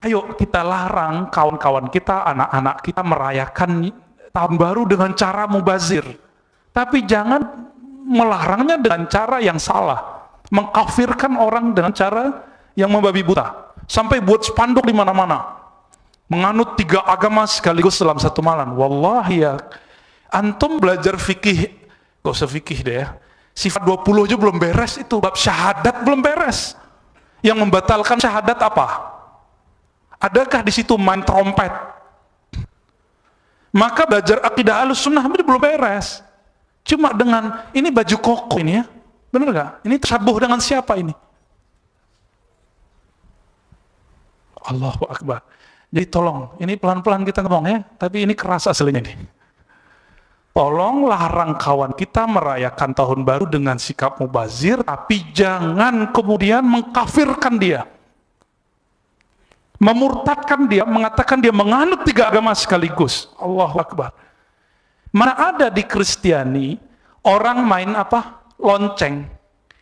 Ayo kita larang kawan-kawan kita, anak-anak kita merayakan tahun baru dengan cara mubazir. Tapi jangan melarangnya dengan cara yang salah. Mengkafirkan orang dengan cara yang membabi buta. Sampai buat spanduk di mana-mana. Menganut 3 agama sekaligus dalam satu malam. Wallahi ya, antum belajar fikih, gak usah fikih deh ya. Sifat 20 aja belum beres itu, bab syahadat belum beres. Yang membatalkan syahadat apa? Adakah di situ main trompet? Maka belajar akidah Ahlussunnah belum beres. Cuma dengan ini baju koko ini ya, bener gak? Ini tersabuh dengan siapa ini? Allahu Akbar. Jadi tolong, ini pelan-pelan kita ngomong ya, tapi ini keras aslinya nih. Tolong larang kawan kita merayakan tahun baru dengan sikap mubazir, tapi jangan kemudian mengkafirkan dia. Memurtadkan dia, mengatakan dia menganut 3 agama sekaligus. Allahu Akbar. Mana ada di Kristiani orang main apa? Lonceng.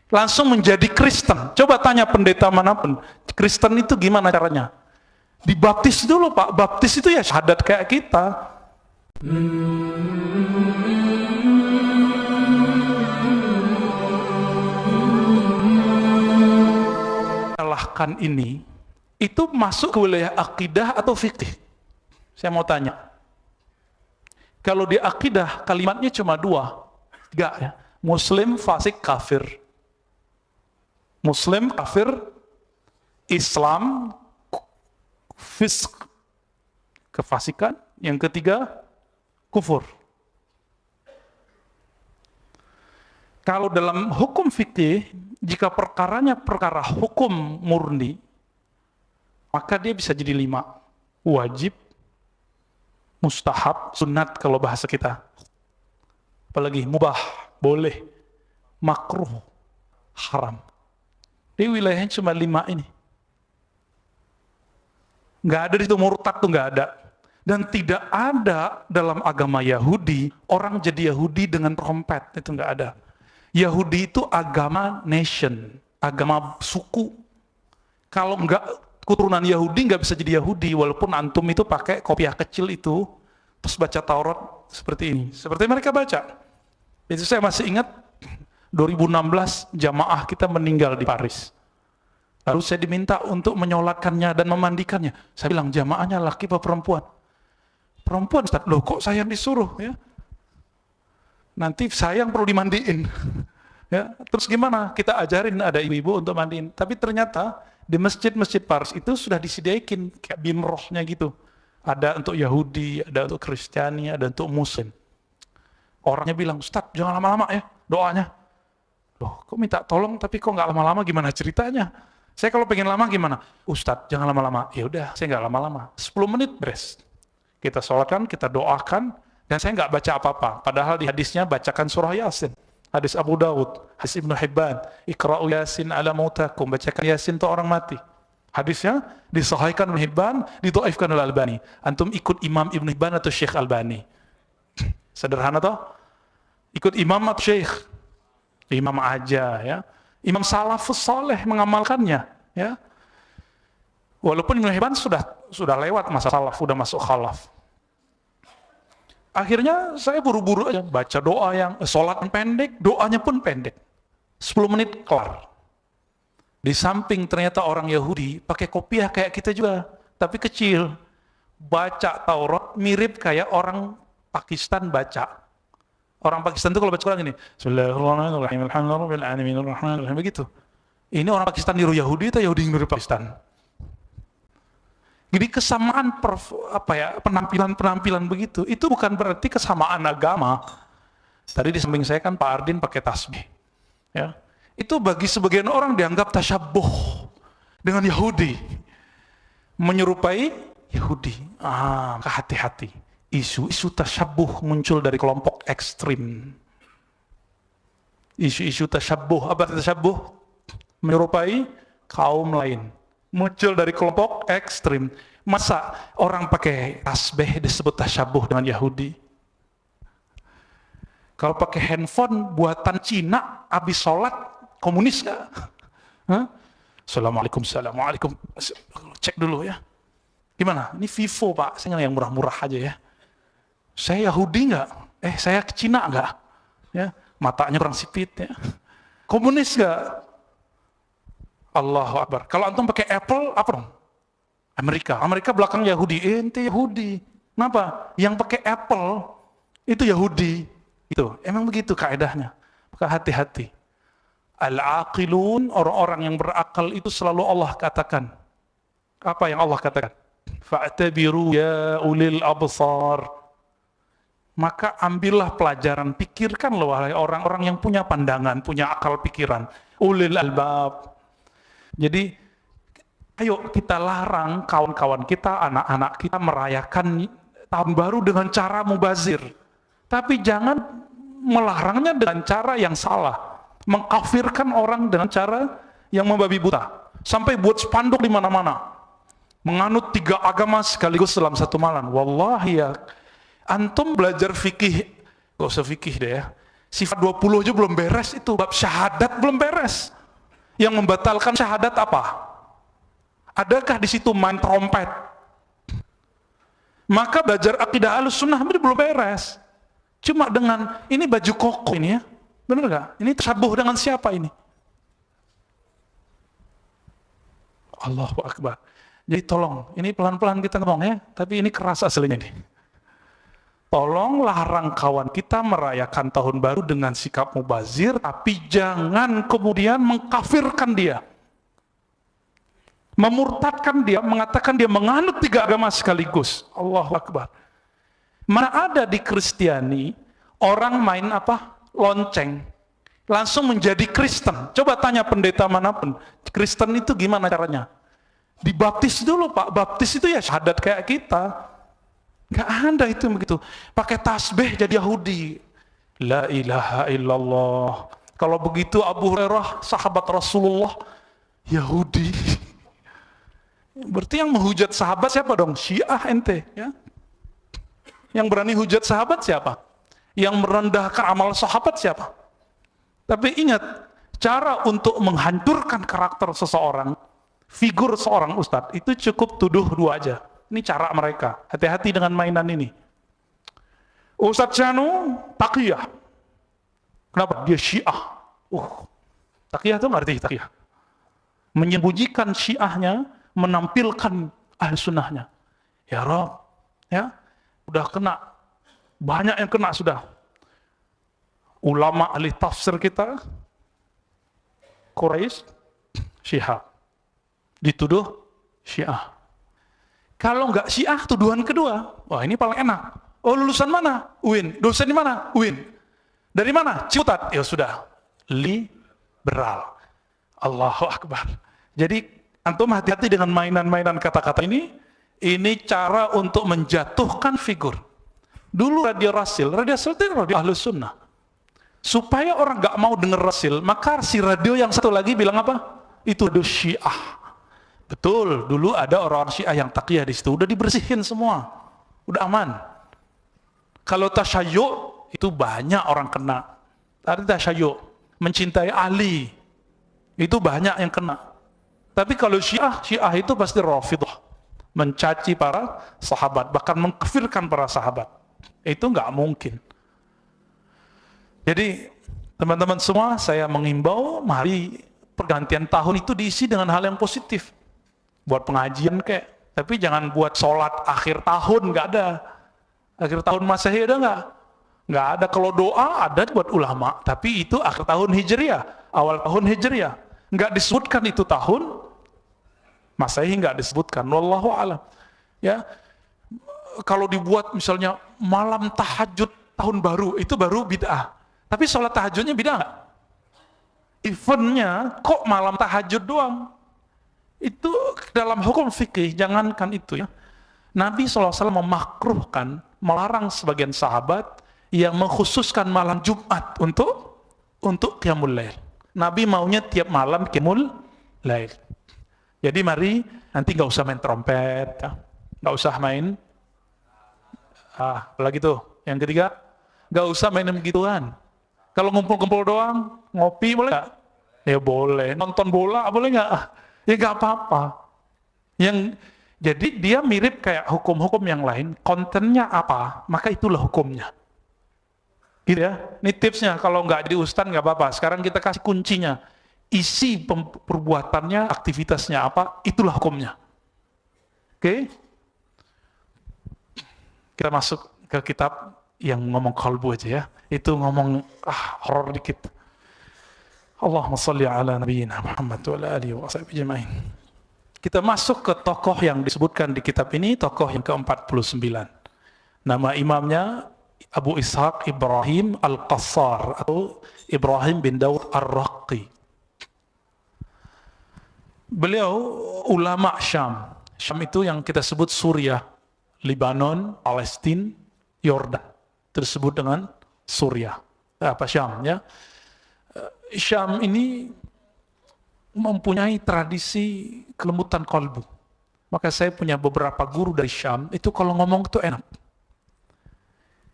Langsung menjadi Kristen. Coba tanya pendeta manapun, Kristen itu gimana caranya? Dibaptis dulu Pak. Baptis itu ya syahadat kayak kita. Salahkan ini, itu masuk ke wilayah akidah atau fikih? Saya mau tanya. Kalau di akidah kalimatnya cuma 2, 3 ya. Muslim, fasik, kafir. Muslim, kafir, Islam, fisk, kefasikan. Yang ketiga, kufur. Kalau dalam hukum fikih, jika perkaranya perkara hukum murni, maka dia bisa jadi 5. Wajib, mustahab, sunat kalau bahasa kita. Apalagi mubah, boleh, makruh, haram. Di wilayahnya cuma 5 ini. Nggak ada di situ, murtad tuh nggak ada. Dan tidak ada dalam agama Yahudi, orang jadi Yahudi dengan trompet, itu nggak ada. Yahudi itu agama nation, agama suku. Kalau nggak keturunan Yahudi nggak bisa jadi Yahudi, walaupun antum itu pakai kopiah kecil itu, terus baca Taurat seperti ini, seperti mereka baca. Itu saya masih ingat 2016 jamaah kita meninggal di Paris. Lalu saya diminta untuk menyolatkannya dan memandikannya. Saya bilang, jamaahnya laki apa perempuan? Perempuan, Ustaz. Loh kok saya yang disuruh ya? Nanti saya yang perlu dimandiin. Ya, terus gimana? Kita ajarin ada ibu-ibu untuk mandiin. Tapi ternyata di masjid-masjid Paris itu sudah disediakan kayak bimrohnya gitu. Ada untuk Yahudi, ada untuk Kristiani, ada untuk Muslim. Orangnya bilang, Ustaz jangan lama-lama ya doanya. Loh kok minta tolong tapi kok nggak lama-lama, gimana ceritanya? Saya kalau pengen lama gimana? Ustaz jangan lama-lama. Ya udah saya nggak lama-lama. 10 menit beres. Kita sholatkan, kita doakan, dan saya nggak baca apa-apa. Padahal di hadisnya bacakan surah Yasin. Hadis Abu Dawud, hadis Ibnu Hibban, Iqra'u Yasin ala mautakum, bacakan Yasin untuk orang mati. Hadisnya disahihkan Ibnu Hibban, didhaifkan oleh Albani. Antum ikut Imam Ibnu Hibban atau Syekh Albani? Sederhana toh? Ikut imam atau Syekh? Imam aja ya. Imam salafus soleh mengamalkannya ya. Walaupun Ibnu Hibban sudah lewat masa salaf, sudah masuk khalaf. Akhirnya saya buru-buru aja baca doa yang sholat pendek, doanya pun pendek. 10 menit kelar. Di samping ternyata orang Yahudi pakai kopiah kayak kita juga, tapi kecil. Baca Taurat mirip kayak orang Pakistan baca. Orang Pakistan itu kalau baca Quran ini, Bismillahirrahmanirrahim, Alhamdulillahirrahmanirrahim, begitu. Ini orang Pakistan niru Yahudi atau Yahudi niru Pakistan? Jadi kesamaan penampilan-penampilan begitu, itu bukan berarti kesamaan agama. Tadi di samping saya kan Pak Ardin pakai tasbih. Ya. Itu bagi sebagian orang dianggap tasyabbuh dengan Yahudi. Menyerupai Yahudi. Hati-hati. Isu-isu tasyabbuh muncul dari kelompok ekstrim. Isu-isu tasyabbuh, apa tasyabbuh? Menyerupai kaum lain. Muncul dari kelompok ekstrim. Masa orang pakai tasbih disebut tasyabbuh dengan Yahudi? Kalau pakai handphone buatan Cina, habis sholat, komunis nggak? Assalamualaikum, assalamualaikum. Cek dulu ya. Gimana? Ini Vivo Pak, saya yang murah-murah aja ya. Saya Yahudi nggak? Saya Cina nggak? Ya, matanya kurang sipit ya. Komunis nggak? Allahu Akbar. Kalau antum pakai Apple, apa dong? Amerika belakang Yahudi. Ente Yahudi. Kenapa? Yang pakai Apple itu Yahudi. Itu emang begitu kaedahnya. Maka hati-hati. Al-aqilun, orang-orang yang berakal itu selalu Allah katakan. Apa yang Allah katakan? Fa'tabiru ya ulil absar. Maka ambillah pelajaran, pikirkanlah wahai orang-orang yang punya pandangan, punya akal pikiran. Ulil albab. Jadi, ayo kita larang kawan-kawan kita, anak-anak kita merayakan tahun baru dengan cara mubazir. Tapi jangan melarangnya dengan cara yang salah. Mengkafirkan orang dengan cara yang membabi buta. Sampai buat spanduk di mana-mana. Menganut 3 agama sekaligus dalam satu malam. Wallahi ya, antum belajar fikih, gak usah fikih deh ya. Sifat 20 aja belum beres itu, bab syahadat belum beres. Yang membatalkan syahadat apa? Adakah di situ main trompet? Maka belajar akidah Ahlussunnah belum beres. Cuma dengan ini baju koko ini ya. Benar gak? Ini tersabuh dengan siapa ini? Allahu Akbar. Jadi tolong, ini pelan-pelan kita ngomong ya, tapi ini keras aslinya nih. Tolong larang kawan kita merayakan tahun baru dengan sikap mubazir, tapi jangan kemudian mengkafirkan dia. Memurtadkan dia, mengatakan dia menganut 3 agama sekaligus. Allahu Akbar. Mana ada di Kristiani, orang main apa? Lonceng. Langsung menjadi Kristen. Coba tanya pendeta manapun, Kristen itu gimana caranya? Dibaptis dulu Pak, baptis itu ya syahadat kayak kita. Gak ada itu begitu. Pakai tasbih jadi Yahudi. La ilaha illallah. Kalau begitu Abu Hurairah, sahabat Rasulullah, Yahudi. Berarti yang menghujat sahabat siapa dong? Syiah ente. Ya? Yang berani hujat sahabat siapa? Yang merendahkan amal sahabat siapa? Tapi ingat, cara untuk menghancurkan karakter seseorang, figur seorang ustadz, itu cukup tuduh 2 aja. Ini cara mereka. Hati-hati dengan mainan ini. Ustadz Syanu, taqiyah. Kenapa? Dia Syiah. Taqiyah itu ngerti taqiyah. Menyembunyikan Syiahnya, menampilkan Ahlussunnahnya. Ya Rob, ya, udah kena. Banyak yang kena sudah. Ulama ahli tafsir kita, Quraisy, Syiah. Dituduh Syiah. Kalau nggak Syiah, tuduhan kedua, wah ini paling enak. Oh lulusan mana? UIN. Dosen di mana? UIN. Dari mana? Ciputat. Ya sudah, liberal. Allahu Akbar. Jadi antum hati-hati dengan mainan-mainan kata-kata ini. Ini cara untuk menjatuhkan figur. Dulu Radio Rasil itu radio Ahlussunnah. Supaya orang nggak mau denger Rasil, maka si radio yang satu lagi bilang apa? Itu radio Syiah. Betul, dulu ada orang-orang Syiah yang taqiyah di situ, udah dibersihin semua, udah aman. Kalau tasyayyu' itu banyak orang kena. Tadi tasyayyu', mencintai Ali, itu banyak yang kena. Tapi kalau Syiah itu pasti Rafidhah, mencaci para sahabat, bahkan mengkafirkan para sahabat. Itu nggak mungkin. Jadi teman-teman semua, saya mengimbau, mari pergantian tahun itu diisi dengan hal yang positif. Buat pengajian kayak, tapi jangan buat sholat akhir tahun, nggak ada. Akhir tahun Masehi ada nggak? Nggak ada. Kalau doa ada buat ulama, tapi itu akhir tahun Hijriah, awal tahun Hijriah. Nggak disebutkan itu tahun Masehi, nggak disebutkan. Wallahu a'lam. Ya, kalau dibuat misalnya malam tahajud tahun baru, itu baru bid'ah. Tapi sholat tahajudnya bid'ah nggak? Eventnya kok malam tahajud doang? Itu dalam hukum fikih, jangankan itu ya. Nabi SAW memakruhkan, melarang sebagian sahabat yang mengkhususkan malam Jumat untuk qiyamul lail. Nabi maunya tiap malam qiyamul lail. Jadi mari nanti nggak usah main trompet, ya. Nggak usah main. Lagi tuh. Yang ketiga, nggak usah main begituan. Kalau ngumpul-ngumpul doang, ngopi boleh nggak? Ya boleh. Nonton bola boleh nggak? Ya nggak apa-apa. Jadi dia mirip kayak hukum-hukum yang lain, kontennya apa, maka itulah hukumnya. Gitu ya. Ini tipsnya, kalau nggak jadi ustadz nggak apa-apa. Sekarang kita kasih kuncinya. Isi perbuatannya, aktivitasnya apa, itulah hukumnya. Oke? Kita masuk ke kitab yang ngomong kalbu aja ya. Itu ngomong horor dikit. Allahumma shalli ala nabiyyina Muhammad wa ala alihi wa sahbihi ajma'in. Kita masuk ke tokoh yang disebutkan di kitab ini, tokoh yang ke-49. Nama imamnya Abu Ishaq Ibrahim Al-Qassar atau Ibrahim bin Daud Ar-Raqi. Beliau ulama Syam. Syam itu yang kita sebut Suriah, Lebanon, Palestina, Yordan. Tersebut dengan Suriah. Apa Syam ya? Syam ini mempunyai tradisi kelembutan kalbu. Maka saya punya beberapa guru dari Syam, itu kalau ngomong itu enak.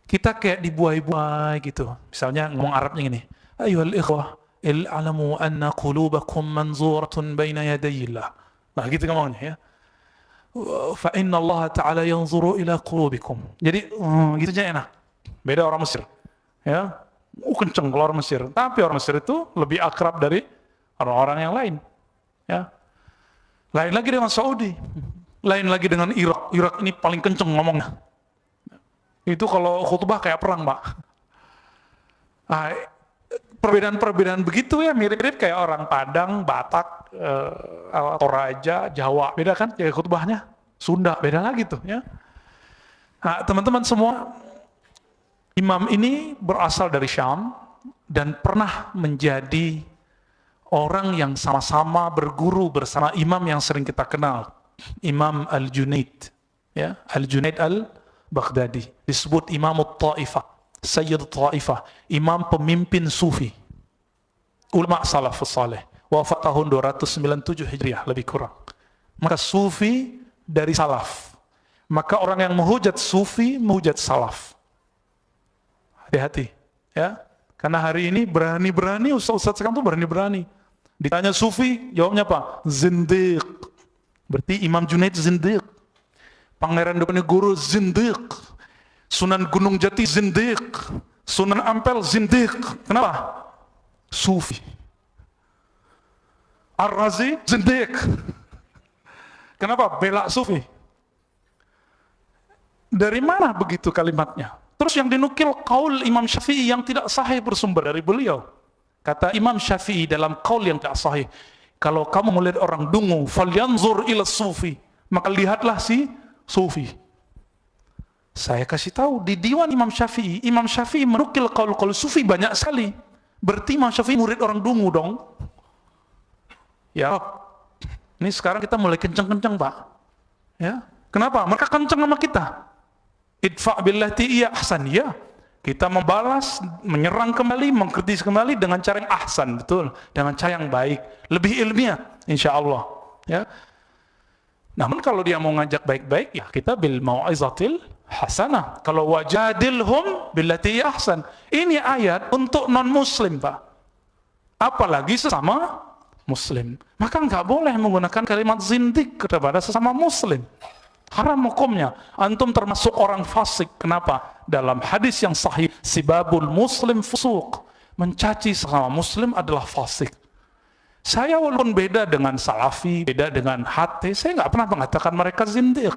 Kita kayak dibuai-buai gitu. Misalnya ngomong Arabnya gini, Ayuhal ikhwah, il'alamu anna qulubakum manzuratun baina yadayillah. Nah gitu ngomongnya ya. Fa inna Allah ta'ala yanzuru ila qulubikum. Jadi gitu aja enak. Beda orang Mesir. Ya, kenceng kalau orang Mesir. Tapi orang Mesir itu lebih akrab dari orang-orang yang lain. Ya. Lain lagi dengan Saudi. Lain lagi dengan Irak. Irak ini paling kenceng ngomongnya. Itu kalau khutbah kayak perang, Pak. Nah, perbedaan-perbedaan begitu ya mirip-mirip kayak orang Padang, Batak, Toraja, Jawa. Beda kan kayak khutbahnya? Sunda, beda lagi tuh ya. Nah, teman-teman semua, imam ini berasal dari Syam dan pernah menjadi orang yang sama-sama berguru bersama imam yang sering kita kenal, Imam Al-Junaid, ya, Al-Junaid Al-Baghdadi, disebut Imam At-Ta'ifah, Sayyid At-Ta'ifah, imam pemimpin sufi, ulama salafus saleh, wafat tahun 297 Hijriah lebih kurang. Maka sufi dari salaf, maka orang yang menghujat sufi menghujat salaf. Hati-hati ya, karena hari ini berani-berani ustaz-ustaz sekarang tuh berani-berani. Ditanya sufi, jawabnya apa? Zindiq. Berarti Imam Junaid zindiq. Pangeran Diponegoro zindiq. Sunan Gunung Jati zindiq. Sunan Ampel zindiq. Kenapa? Sufi. Ar-Razi zindiq. Kenapa? Bela sufi. Dari mana begitu kalimatnya? Terus yang dinukil qaul Imam Syafi'i yang tidak sahih bersumber dari beliau. Kata Imam Syafi'i dalam qaul yang tidak sahih, kalau kamu melihat orang dungu, falyanzur ila sufi, maka lihatlah si sufi. Saya kasih tahu di diwan Imam Syafi'i menukil qaul sufi banyak sekali. Berarti Imam Syafi'i murid orang dungu dong. Ya, ini sekarang kita mulai kencang-kencang, Pak. Ya, kenapa? Mereka kencang sama kita. Idfa' billati iya ahsan, ya. Kita membalas, menyerang kembali, mengkritis kembali dengan cara yang ahsan, betul, dengan cara yang baik, lebih ilmiah, insya Allah. Ya. Namun kalau dia mau ngajak baik-baik, ya kita bil mau'izatil hasanah. Kalau wajadilhum billati ahsan. Ini ayat untuk non-muslim, Pak. Apalagi sesama muslim. Maka nggak boleh menggunakan kalimat zindik kepada sesama muslim. Haram hukumnya. Antum termasuk orang fasik. Kenapa? Dalam hadis yang sahih, sibabul muslim fusuq. Mencaci sesama muslim adalah fasik. Saya walaupun beda dengan salafi, beda dengan hati, saya nggak pernah mengatakan mereka zindiq.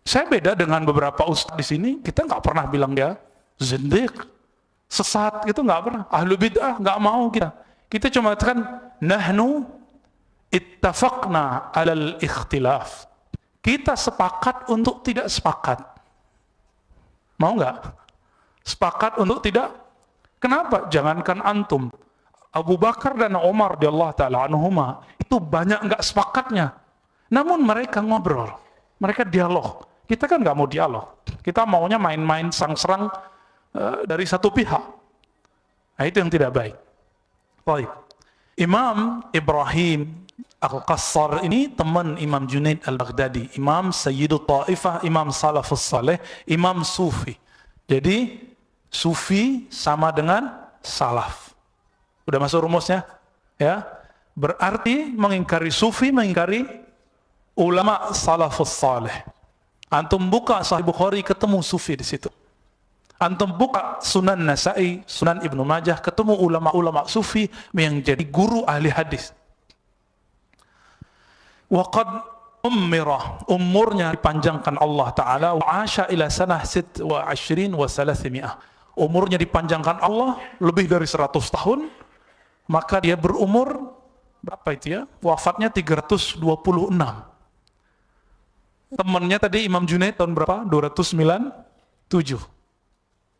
Saya beda dengan beberapa ustaz di sini, kita nggak pernah bilang dia zindiq, sesat, gitu nggak pernah. Ahlu bid'ah nggak mau kita. Kita cuma katakan nahnu ittafaqna alal ikhtilaf. Kita sepakat untuk tidak sepakat. Mau nggak? Sepakat untuk tidak? Kenapa? Jangankan antum, Abu Bakar dan Umar radhiyallahu taala anhuma itu banyak nggak sepakatnya. Namun mereka ngobrol, mereka dialog. Kita kan nggak mau dialog. Kita maunya main-main serang-serang dari satu pihak. Nah, itu yang tidak baik. Baik. Imam Ibrahim Al-Qassar ini teman Imam Junaid Al-Baghdadi, Imam Sayyidut Ta'ifah, Imam Salafus Saleh, Imam Sufi. Jadi Sufi sama dengan Salaf. Udah masuk rumusnya? Ya. Berarti mengingkari Sufi, mengingkari ulama salafus saleh. Antum buka Sahih Bukhari ketemu sufi di situ. Antum buka Sunan Nasa'i, Sunan Ibnu Majah, ketemu ulama-ulama sufi yang jadi guru ahli hadis. Waqad umurnya dipanjangkan Allah Ta'ala, wa asha ila sanah 26 wa 300. Umurnya dipanjangkan Allah lebih dari 100 tahun, maka dia berumur berapa itu ya? Wafatnya 326. Temannya tadi Imam Junaid tahun berapa? 297.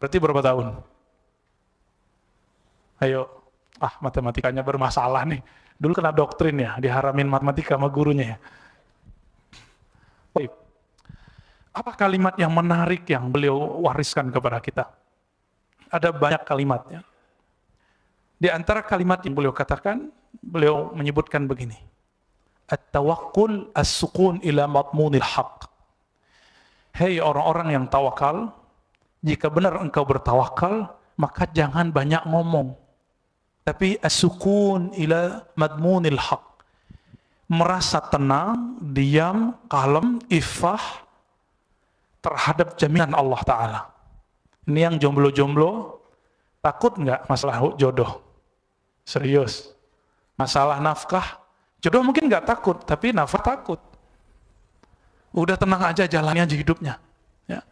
Berarti berapa tahun? Ayo, matematikanya bermasalah nih. Dulu kena doktrin ya, diharamin matematika sama gurunya ya. Baik. Apa kalimat yang menarik yang beliau wariskan kepada kita? Ada banyak kalimatnya. Di antara kalimat yang beliau katakan, beliau menyebutkan begini. At-tawakkul as-sukun ila matmunil haq. Hei orang-orang yang tawakal, jika benar engkau bertawakal, maka jangan banyak ngomong. Tapi as-sukun ila matmunil haq. Merasa tenang, diam, kalem, iffah terhadap jaminan Allah Ta'ala. Ini yang jomblo-jomblo, takut nggak masalah jodoh? Serius. Masalah nafkah, jodoh mungkin nggak takut, tapi nafkah takut. Udah tenang aja, jalannya aja hidupnya. Ya.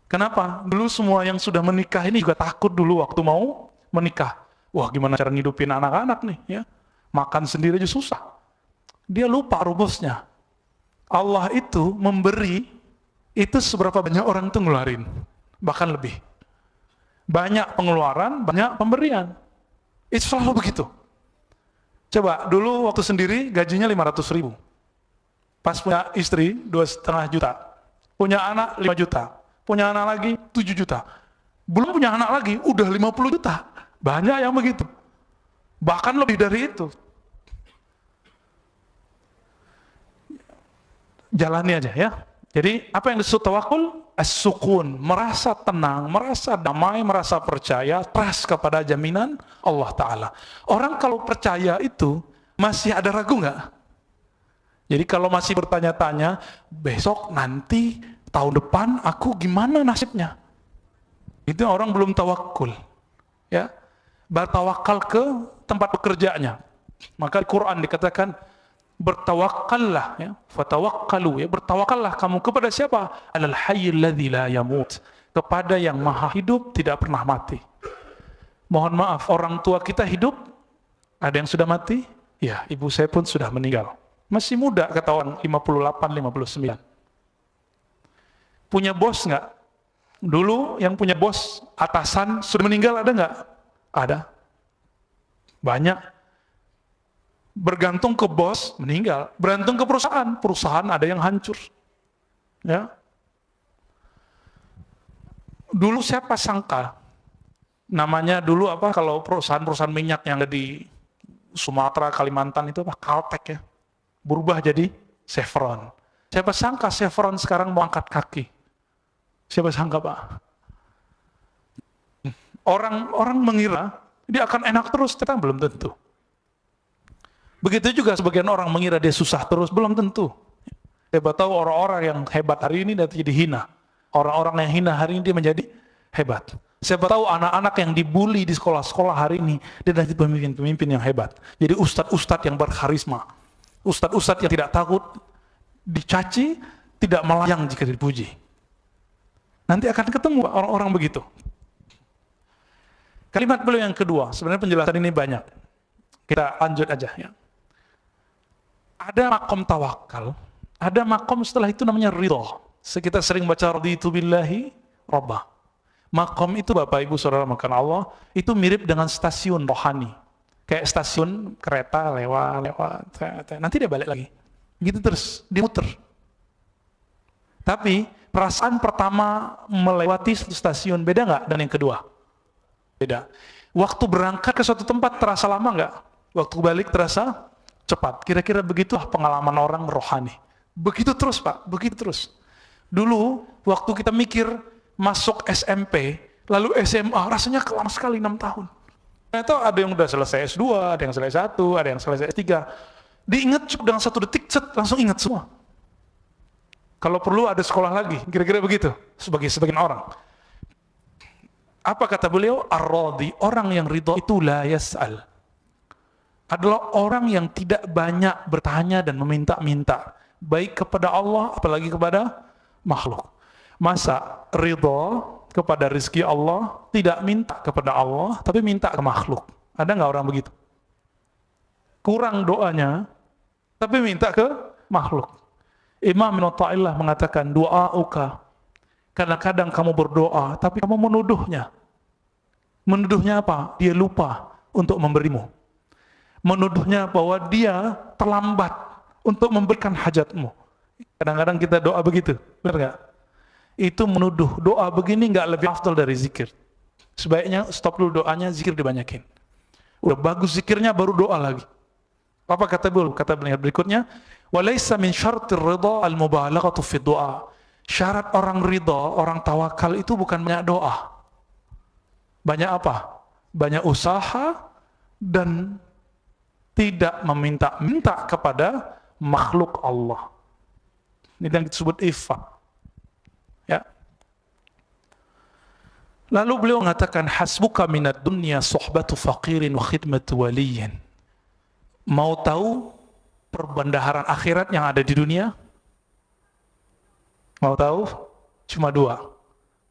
Kenapa? Dulu semua yang sudah menikah ini juga takut dulu waktu mau menikah. Wah, gimana cara ngidupin anak-anak nih? Ya. Makan sendiri aja susah. Dia lupa rumusnya. Allah itu memberi, itu seberapa banyak orang itu ngeluarin. Bahkan lebih. Banyak pengeluaran, banyak pemberian. Itu selalu begitu. Coba, dulu waktu sendiri gajinya 500.000. Pas punya istri, 2,5 juta. Punya anak, 5 juta. Punya anak lagi, 7 juta. Belum punya anak lagi, udah 50 juta. Banyak yang begitu. Bahkan lebih dari itu. Jalani aja ya. Jadi, apa yang disebut tawakul? As-sukun, merasa tenang, merasa damai, merasa percaya, trust kepada jaminan Allah Ta'ala. Orang kalau percaya itu, masih ada ragu nggak? Jadi kalau masih bertanya-tanya, besok, nanti, tahun depan, aku gimana nasibnya? Itu orang belum tawakul. Ya, bertawakal ke tempat pekerjaannya. Maka di Quran dikatakan, bertawakallah ya, fatawakkalu ya, bertawakallah kamu kepada siapa? Alal hayyil ladzi la yamut, kepada yang maha hidup tidak pernah mati. Mohon maaf, orang tua kita hidup, ada yang sudah mati? Ya, ibu saya pun sudah meninggal. Masih muda kata orang, 58, 59. Punya bos nggak? Dulu yang punya bos atasan sudah meninggal ada nggak? Ada. Banyak. Bergantung ke bos, meninggal. Bergantung ke perusahaan, perusahaan ada yang hancur. Ya. Dulu siapa sangka, namanya dulu apa, kalau perusahaan-perusahaan minyak yang ada di Sumatera, Kalimantan itu apa, Caltek ya, berubah jadi Chevron. Siapa sangka Chevron sekarang mau angkat kaki? Siapa sangka Pak? Orang mengira dia akan enak terus, ternyata belum tentu. Begitu juga sebagian orang mengira dia susah terus, belum tentu. Siapa tahu orang-orang yang hebat hari ini nanti jadi hina. Orang-orang yang hina hari ini dia menjadi hebat. Siapa tahu anak-anak yang dibully di sekolah-sekolah hari ini, dia nanti pemimpin-pemimpin yang hebat. Jadi ustadz-ustadz yang berkarisma. Ustadz-ustadz yang tidak takut dicaci, tidak melayang jika dipuji. Nanti akan ketemu orang-orang begitu. Kalimat beliau yang kedua, sebenarnya penjelasan ini banyak. Kita lanjut aja ya. Ada makom tawakal, ada makom setelah itu namanya ridho. Kita sering baca raditu billahi robba. Makom itu Bapak Ibu Saudara makan Allah, itu mirip dengan stasiun rohani. Kayak stasiun kereta lewat, nanti dia balik lagi. Gitu terus, dimuter. Tapi perasaan pertama melewati satu stasiun beda nggak dengan yang kedua? Beda. Waktu berangkat ke suatu tempat terasa lama nggak? Waktu balik terasa cepat. Kira-kira begitulah pengalaman orang rohani. Begitu terus Pak, begitu terus. Dulu waktu kita mikir masuk SMP, lalu SMA, rasanya kelam sekali 6 tahun. Ternyata ada yang udah selesai S2, ada yang selesai S1, ada yang selesai S3. Diingat cukup dengan 1 detik, langsung ingat semua. Kalau perlu ada sekolah lagi, kira-kira begitu, sebagai sebagian orang. Apa kata beliau? Ar-radhi, orang yang ridha itu la yas'al. Adalah orang yang tidak banyak bertanya dan meminta-minta, baik kepada Allah, apalagi kepada makhluk. Masa ridha kepada rezeki Allah, tidak minta kepada Allah, tapi minta ke makhluk. Ada nggak orang begitu? Kurang doanya, tapi minta ke makhluk. Imam Ibn Athaillah mengatakan, doa'uka, kadang-kadang kamu berdoa, tapi kamu menuduhnya. Menuduhnya apa? Dia lupa untuk memberimu. Menuduhnya bahwa dia terlambat untuk memberikan hajatmu. Kadang-kadang kita doa begitu, benar nggak? Itu menuduh. Doa begini nggak lebih afdal dari zikir. Sebaiknya stop dulu doanya, zikir dibanyakin. Udah bagus zikirnya, baru doa lagi. Apa kata beliau? Kata beliau berikutnya, walaysa min syartir ridha al-mubalaghatu fi du'a. Syarat orang ridha, orang tawakal itu bukan banyak doa. Banyak apa? Banyak usaha dan tidak meminta-minta kepada makhluk Allah. Ini yang disebut iffah. Ya. Lalu beliau mengatakan, hasbuka minad dunya suhbatu faqirin wa khidmatu waliyin. Mau tahu perbendaharaan akhirat yang ada di dunia? Mau tahu? Cuma 2.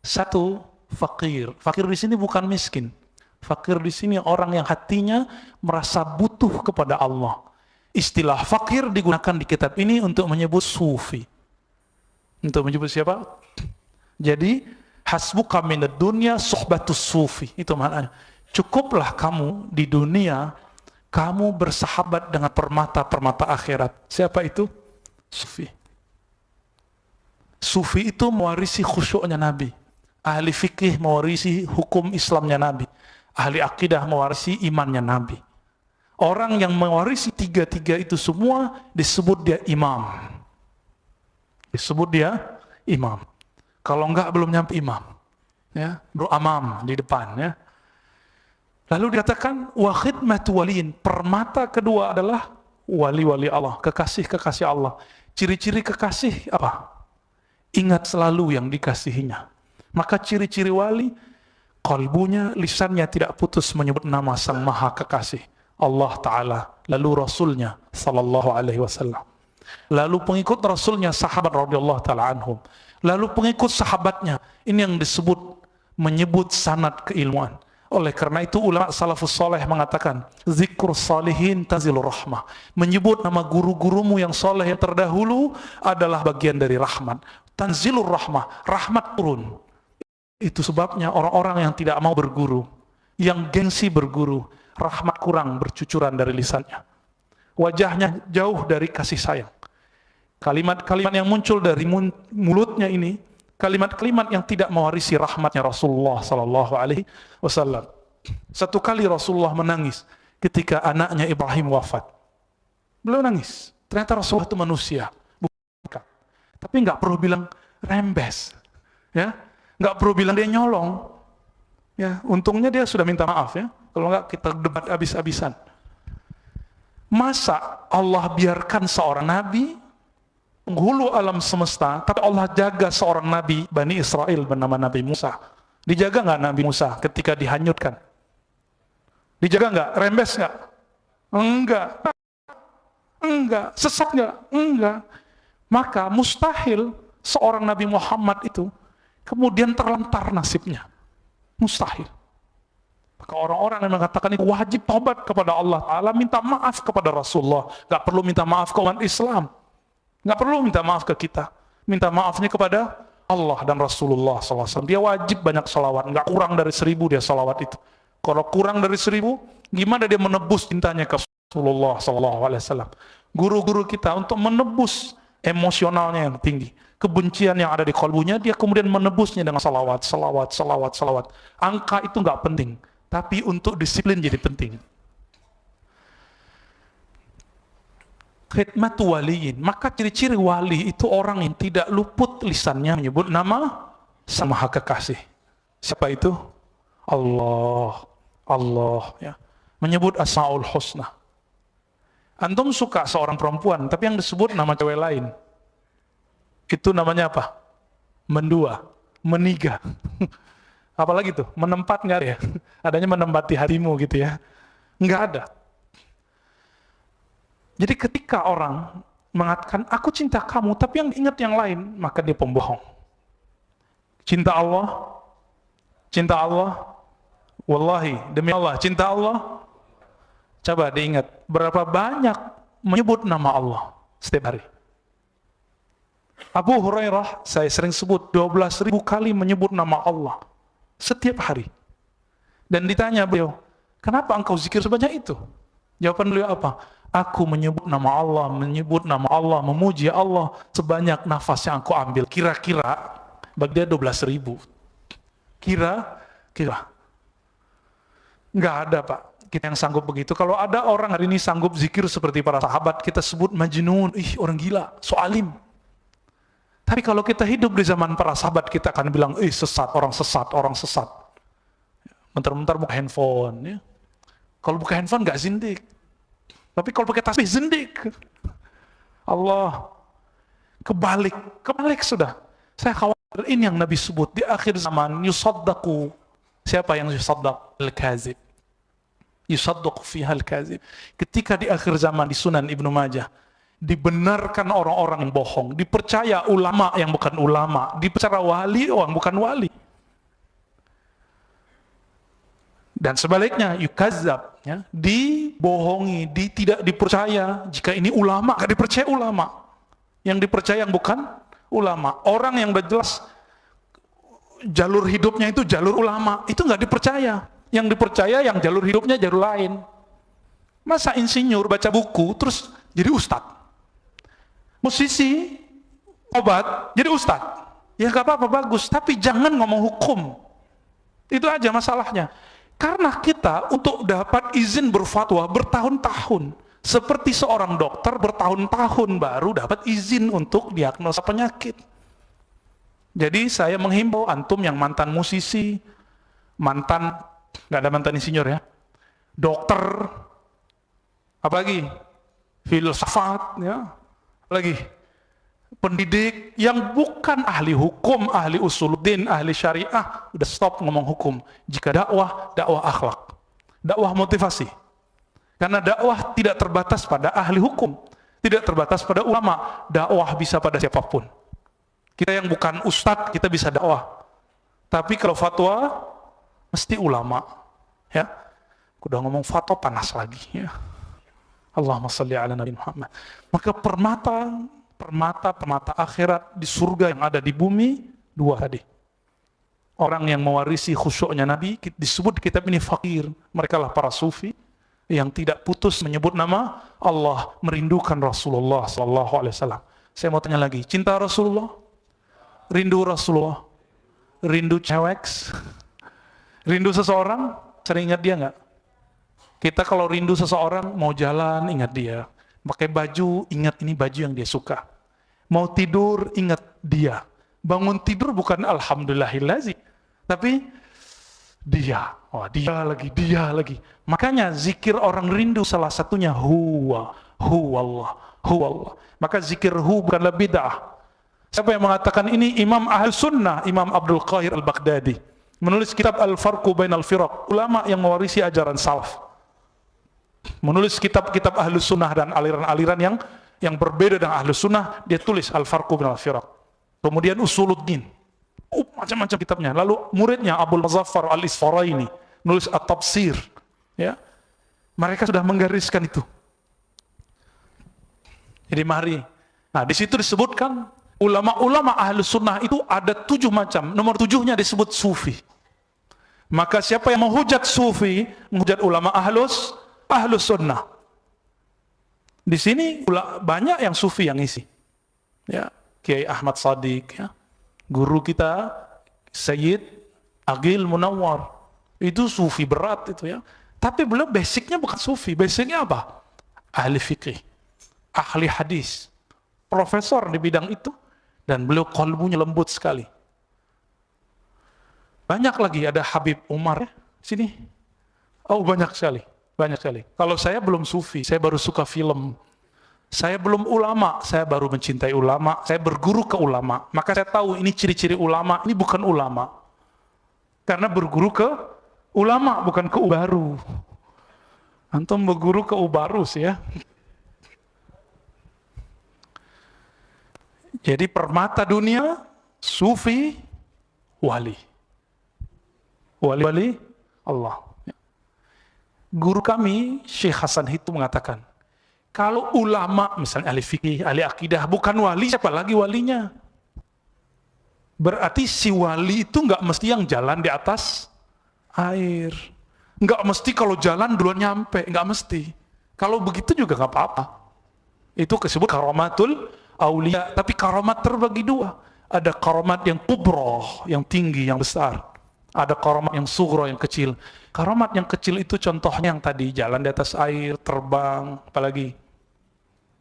1, fakir. Fakir di sini bukan miskin. Fakir di sini orang yang hatinya merasa butuh kepada Allah. Istilah fakir digunakan di kitab ini untuk menyebut sufi. Untuk menyebut siapa? Jadi, hasbuka minad dunya suhbatus sufi. Itu maknanya. Cukuplah kamu di dunia, kamu bersahabat dengan permata-permata akhirat. Siapa itu? Sufi. Sufi itu mewarisi khusyuknya Nabi. Ahli fikih mewarisi hukum Islamnya Nabi. Ahli akidah mewarisi imannya Nabi. Orang yang mewarisi 3 itu semua disebut dia imam. Disebut dia imam. Kalau enggak belum nyampe imam. Ya, bro amam di depan ya. Lalu dikatakan wa khidmatu waliyin, permata kedua adalah wali-wali Allah, kekasih-kekasih Allah. Ciri-ciri kekasih apa? Ingat selalu yang dikasihinya. Maka ciri-ciri wali, kalbunya, lisannya tidak putus menyebut nama Sang Maha Kekasih, Allah Ta'ala, lalu Rasulnya Sallallahu Alaihi Wasallam, lalu pengikut Rasulnya sahabat radhiyallahu ta'ala anhum, lalu pengikut sahabatnya. Ini yang disebut menyebut sanad keilmuan. Oleh karena itu ulama salafus soleh mengatakan, zikrul salihin tanzilur rahmah. Menyebut nama guru-gurumu yang soleh yang terdahulu adalah bagian dari rahmat. Tanzilur rahmah, rahmat turun. Itu sebabnya orang-orang yang tidak mau berguru, yang gengsi berguru, rahmat kurang bercucuran dari lisannya. Wajahnya jauh dari kasih sayang. Kalimat-kalimat yang muncul dari mulutnya ini, kalimat-kalimat yang tidak mewarisi rahmatnya Rasulullah Sallallahu Alaihi Wasallam. Satu kali Rasulullah menangis ketika anaknya Ibrahim wafat. Beliau nangis. Ternyata Rasulullah itu manusia, bukan. Tapi nggak perlu bilang rembes, ya, nggak perlu bilang dia nyolong. Ya, untungnya dia sudah minta maaf ya. Kalau nggak kita debat habis-habisan. Masa Allah biarkan seorang nabi penghulu alam semesta, tapi Allah jaga seorang nabi Bani Israel bernama Nabi Musa. Dijaga nggak Nabi Musa ketika dihanyutkan? Dijaga nggak? Rembes nggak? Enggak. Enggak. Sesat nggak? Enggak. Maka mustahil seorang Nabi Muhammad itu kemudian terlantar nasibnya. Mustahil. Maka orang-orang yang mengatakan itu wajib taubat kepada Allah Ta'ala, minta maaf kepada Rasulullah. Nggak perlu minta maaf ke umat Islam. Nggak perlu minta maaf ke kita. Minta maafnya kepada Allah dan Rasulullah SAW. Dia wajib banyak salawat. Nggak kurang dari 1000 dia salawat itu. Kalau kurang dari 1000, gimana dia menebus cintanya ke Rasulullah SAW? Guru-guru kita untuk menebus emosionalnya yang tinggi, kebencian yang ada di kalbunya, dia kemudian menebusnya dengan salawat. Angka itu nggak penting, tapi untuk disiplin jadi penting. Khidmatu waliyin, maka ciri-ciri wali itu orang yang tidak luput lisannya menyebut nama Sang Maha Kekasih. Siapa itu? Allah, Allah, ya. Menyebut Asmaul Husna. Antum suka seorang perempuan, tapi yang disebut nama cewek lain. Itu namanya apa? Mendua, meniga. Apalagi tuh, menempat nggak ada ya? Adanya menempati hatimu gitu ya. Nggak ada. Jadi ketika orang mengatakan, aku cinta kamu, tapi yang ingat yang lain, maka dia pembohong. Cinta Allah, wallahi, demi Allah, cinta Allah, coba diingat, berapa banyak menyebut nama Allah setiap hari. Abu Hurairah, saya sering sebut 12.000 kali menyebut nama Allah setiap hari. Dan ditanya beliau, kenapa engkau zikir sebanyak itu? Jawaban beliau apa? Aku menyebut nama Allah, memuji Allah sebanyak nafas yang aku ambil. Kira-kira bagi dia 12.000. Kira-kira. Nggak ada Pak, kita yang sanggup begitu. Kalau ada orang hari ini sanggup zikir seperti para sahabat, kita sebut majnun, orang gila, so alim. Tapi kalau kita hidup di zaman para sahabat, kita akan bilang, sesat, orang sesat. Bentar-bentar buka handphone. Ya. Kalau buka handphone nggak zindik. Tapi kalau pakai tasbih zindik. Allah. Kebalik sudah. Saya khawatir ini yang Nabi sebut. Di akhir zaman, yusaddaku. Siapa yang yusaddaq? Al-kazib. Yusaddaq fiha al-kazib. Ketika di akhir zaman di Sunan Ibnu Majah, dibenarkan orang-orang yang bohong, dipercaya ulama yang bukan ulama, dipercaya wali yang bukan wali. Dan sebaliknya, yukazzab, ya, dibohongi, tidak dipercaya. Jika ini ulama, gak dipercaya ulama. Yang dipercaya yang bukan ulama. Orang yang udah jelas jalur hidupnya itu jalur ulama, itu gak dipercaya. Yang dipercaya yang jalur hidupnya jalur lain. Masa insinyur baca buku terus jadi ustadz? Musisi obat jadi ustadz? Ya gak apa-apa, bagus, tapi jangan ngomong hukum. Itu aja masalahnya. Karena kita untuk dapat izin berfatwa bertahun-tahun, seperti seorang dokter bertahun-tahun baru dapat izin untuk diagnosa penyakit. Jadi saya menghimbau antum yang mantan musisi, nggak ada mantan insinyur ya, dokter, apalagi filsafat, ya, apalagi pendidik yang bukan ahli hukum, ahli usuluddin, ahli syariah, udah stop ngomong hukum. Jika dakwah akhlak, dakwah motivasi. Karena dakwah tidak terbatas pada ahli hukum, tidak terbatas pada ulama, dakwah bisa pada siapapun. Kita yang bukan ustadz, kita bisa dakwah. Tapi kalau fatwa, mesti ulama. Ya, udah ngomong fatwa panas lagi. Ya. Allahumma shalli ala Nabi Muhammad. Maka permata akhirat di surga yang ada di bumi, dua tadi. Orang yang mewarisi khusyuknya Nabi, disebut kitab ini fakir. Mereka lah para sufi yang tidak putus menyebut nama Allah, merindukan Rasulullah SAW. Saya mau tanya lagi, cinta Rasulullah? Rindu Rasulullah? Rindu cewek? Rindu seseorang? Sering ingat dia nggak? Kita kalau rindu seseorang, mau jalan, ingat dia. Pakai baju, ingat ini baju yang dia suka. Mau tidur, ingat dia. Bangun tidur bukan alhamdulillahillazi, tapi dia. Oh, dia lagi. Makanya zikir orang rindu salah satunya huwa Allah. Maka zikir bukanlah bid'ah. Siapa yang mengatakan ini? Imam Ahl Sunnah, Imam Abdul Qahir Al-Baghdadi. Menulis kitab Al-Farqu Bainal Firaq. Ulama yang mewarisi ajaran salaf. Menulis kitab-kitab Ahlus Sunnah dan aliran-aliran yang berbeda dengan Ahlus Sunnah, dia tulis Al-Farqu Bainal Firaq. Kemudian Usuluddin, macam-macam kitabnya. Lalu muridnya Abul Muzaffar Al-Isfaraini nulis At-Tafsir. Ya, mereka sudah menggariskan itu. Jadi mari. Nah, di situ disebutkan ulama-ulama Ahlus Sunnah itu ada 7 macam. Nomor 7-nya disebut sufi. Maka siapa yang menghujat sufi, menghujat ulama Ahlus Sunnah. Di sini banyak yang sufi yang isi. Ya, Kiai Ahmad Shadiq, ya. Guru kita Sayyid Aqil Munawwar. Itu sufi berat itu ya. Tapi beliau basicnya bukan sufi, basicnya apa? Ahli fikih, ahli hadis, profesor di bidang itu, dan beliau kalbunya lembut sekali. Banyak lagi, ada Habib Umar ya, sini. Oh, banyak sekali. Banyak sekali. Kalau saya belum sufi, saya baru suka film. Saya belum ulama, saya baru mencintai ulama. Saya berguru ke ulama. Maka saya tahu ini ciri-ciri ulama, ini bukan ulama. Karena berguru ke ulama, bukan ke ubaru. Antum berguru ke ubarus ya. Jadi permata dunia, sufi, wali. Wali Allah. Guru kami, Syekh Hasan Hitu mengatakan, kalau ulama, misalnya ahli fikih, ahli akidah, bukan wali, siapa lagi walinya? Berarti si wali itu nggak mesti yang jalan di atas air. Nggak mesti kalau jalan duluan nyampe, nggak mesti. Kalau begitu juga nggak apa-apa. Itu disebut karamatul aulia. Tapi karamat terbagi dua. Ada karamat yang kubroh, yang tinggi, yang besar. Ada karamat yang sughra, yang kecil. Karamat yang kecil itu contohnya yang tadi, jalan di atas air, terbang, apalagi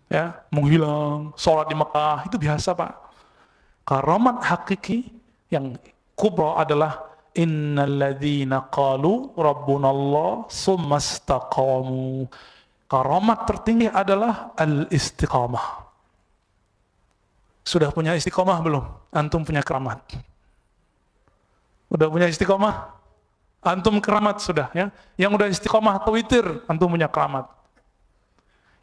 ya, menghilang, sholat di Mekah, itu biasa Pak. Karamat hakiki yang kubra adalah innalladzina qalu rabbunallah summa istaqamu. Karamat tertinggi adalah al-istiqamah. Sudah punya istiqamah belum? Antum punya keramat. Udah punya istiqamah? Antum keramat sudah ya. Yang udah istiqamah witir, antum punya keramat.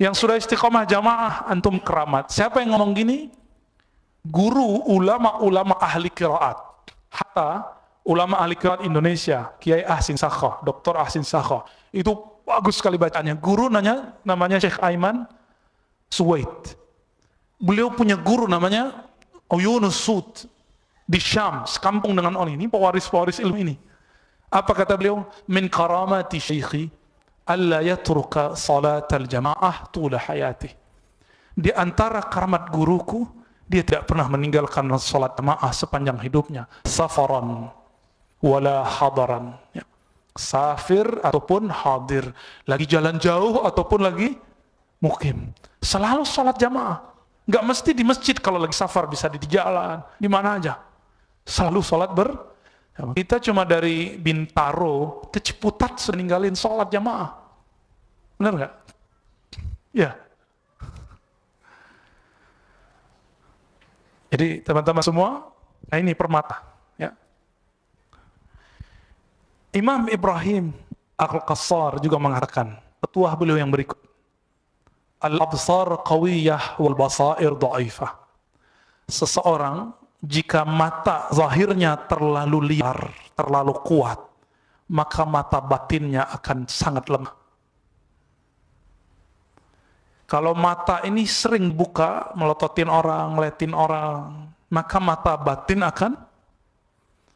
Yang sudah istiqamah jamaah, antum keramat. Siapa yang ngomong gini? Guru ulama-ulama ahli qiraat. Hatta ulama ahli qiraat Indonesia, Kiai Ahsin Sakho, Dr. Ahsin Sakho. Itu bagus sekali bacanya. Guru namanya Syekh Aiman Suwaid. Beliau punya guru namanya Yunus Sud di Syam, sekampung dengan orang ini, pewaris-pewaris ilmu ini. Apa kata beliau? Min karamati syekhi alla yatruka salatal jamaah tula hayati. Di antara karamat guruku, dia tidak pernah meninggalkan salat jamaah sepanjang hidupnya. Safaran wala hadaran. Ya. Safir ataupun hadir, lagi jalan jauh ataupun lagi mukim. Selalu salat jamaah. Nggak mesti di masjid, kalau lagi safar bisa di jalan, di mana aja. Selalu salat Kita cuma dari Bintaro ke Ciputat sudah ninggalin salat jamaah. Benar nggak? Ya. Jadi teman-teman semua, nah ini permata. Ya. Imam Ibrahim Al-Qassar juga mengatakan, petuah beliau yang berikut. Al-absar qawiyah wal basair dha'ifah. Seseorang jika mata zahirnya terlalu liar, terlalu kuat, maka mata batinnya akan sangat lemah. Kalau mata ini sering buka, melototin orang, ngeliatin orang, maka mata batin akan.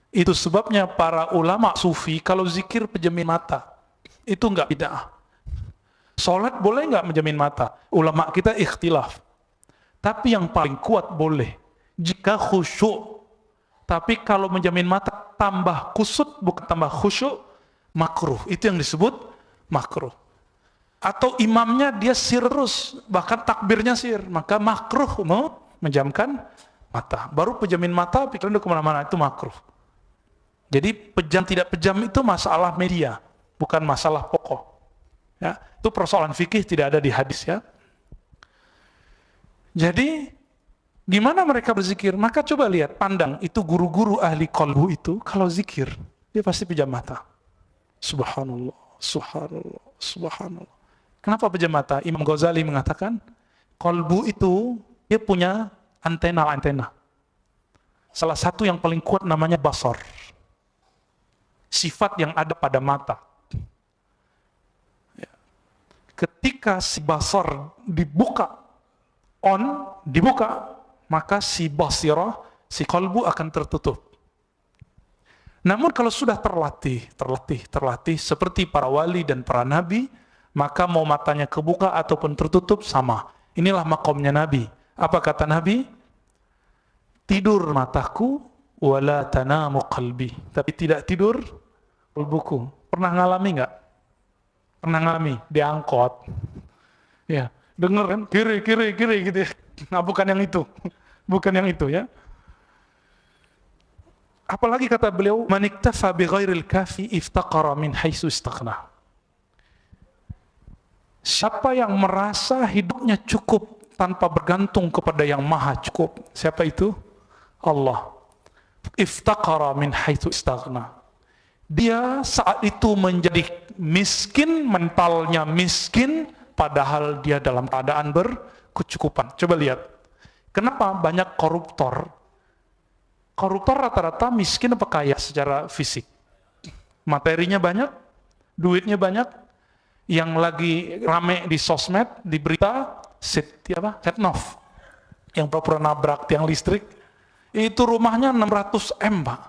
Itu sebabnya para ulama sufi kalau zikir pejamin mata. Itu enggak bid'ah. Salat boleh enggak menjamin mata? Ulama kita ikhtilaf. Tapi yang paling kuat boleh jika khusyuk. Tapi kalau menjamin mata tambah kusut bukan tambah khusyuk, makruh. Itu yang disebut makruh. Atau imamnya dia sirrus, bahkan takbirnya sir, maka makruh mau menjamkan mata. Baru pejamin mata pikiran udah kemana-mana, itu makruh. Jadi pejam tidak pejam itu masalah media, bukan masalah pokok. Ya, itu persoalan fikih, tidak ada di hadis ya. Jadi gimana mereka berzikir? Maka coba lihat, pandang itu guru-guru ahli qalbu itu kalau zikir dia pasti pejam mata. Subhanallah, subhanallah, subhanallah. Kenapa pejam mata? Imam Ghazali mengatakan qalbu itu dia punya antena-antena. Salah satu yang paling kuat namanya basar. Sifat yang ada pada mata. Ketika si basar dibuka, maka si basirah, si qalbu akan tertutup. Namun kalau sudah terlatih seperti para wali dan para nabi, maka mau matanya kebuka ataupun tertutup sama. Inilah makomnya Nabi. Apa kata Nabi? Tidur mataku, wala tanamu qalbi. Tapi tidak tidur qalbuku. Pernah ngalami nggak? Pernah ngalami diangkot. Ya, denger kan? Kiri gitu ya. Nah, bukan yang itu. Bukan yang itu ya. Apalagi kata beliau, man iktafa bi ghairil kafi iftaqara min haitsu istaghna. Siapa yang merasa hidupnya cukup tanpa bergantung kepada yang maha cukup? Siapa itu? Allah. Iftaqara min haitsu istaghna. Dia saat itu menjadi miskin, mentalnya miskin, padahal dia dalam keadaan berkecukupan. Coba lihat. Kenapa banyak koruptor? Koruptor rata-rata miskin apa kaya secara fisik? Materinya banyak, duitnya banyak. Yang lagi rame di sosmed, di berita, Setnov, yang pura-pura nabrak tiang listrik, itu rumahnya 600 M, Pak.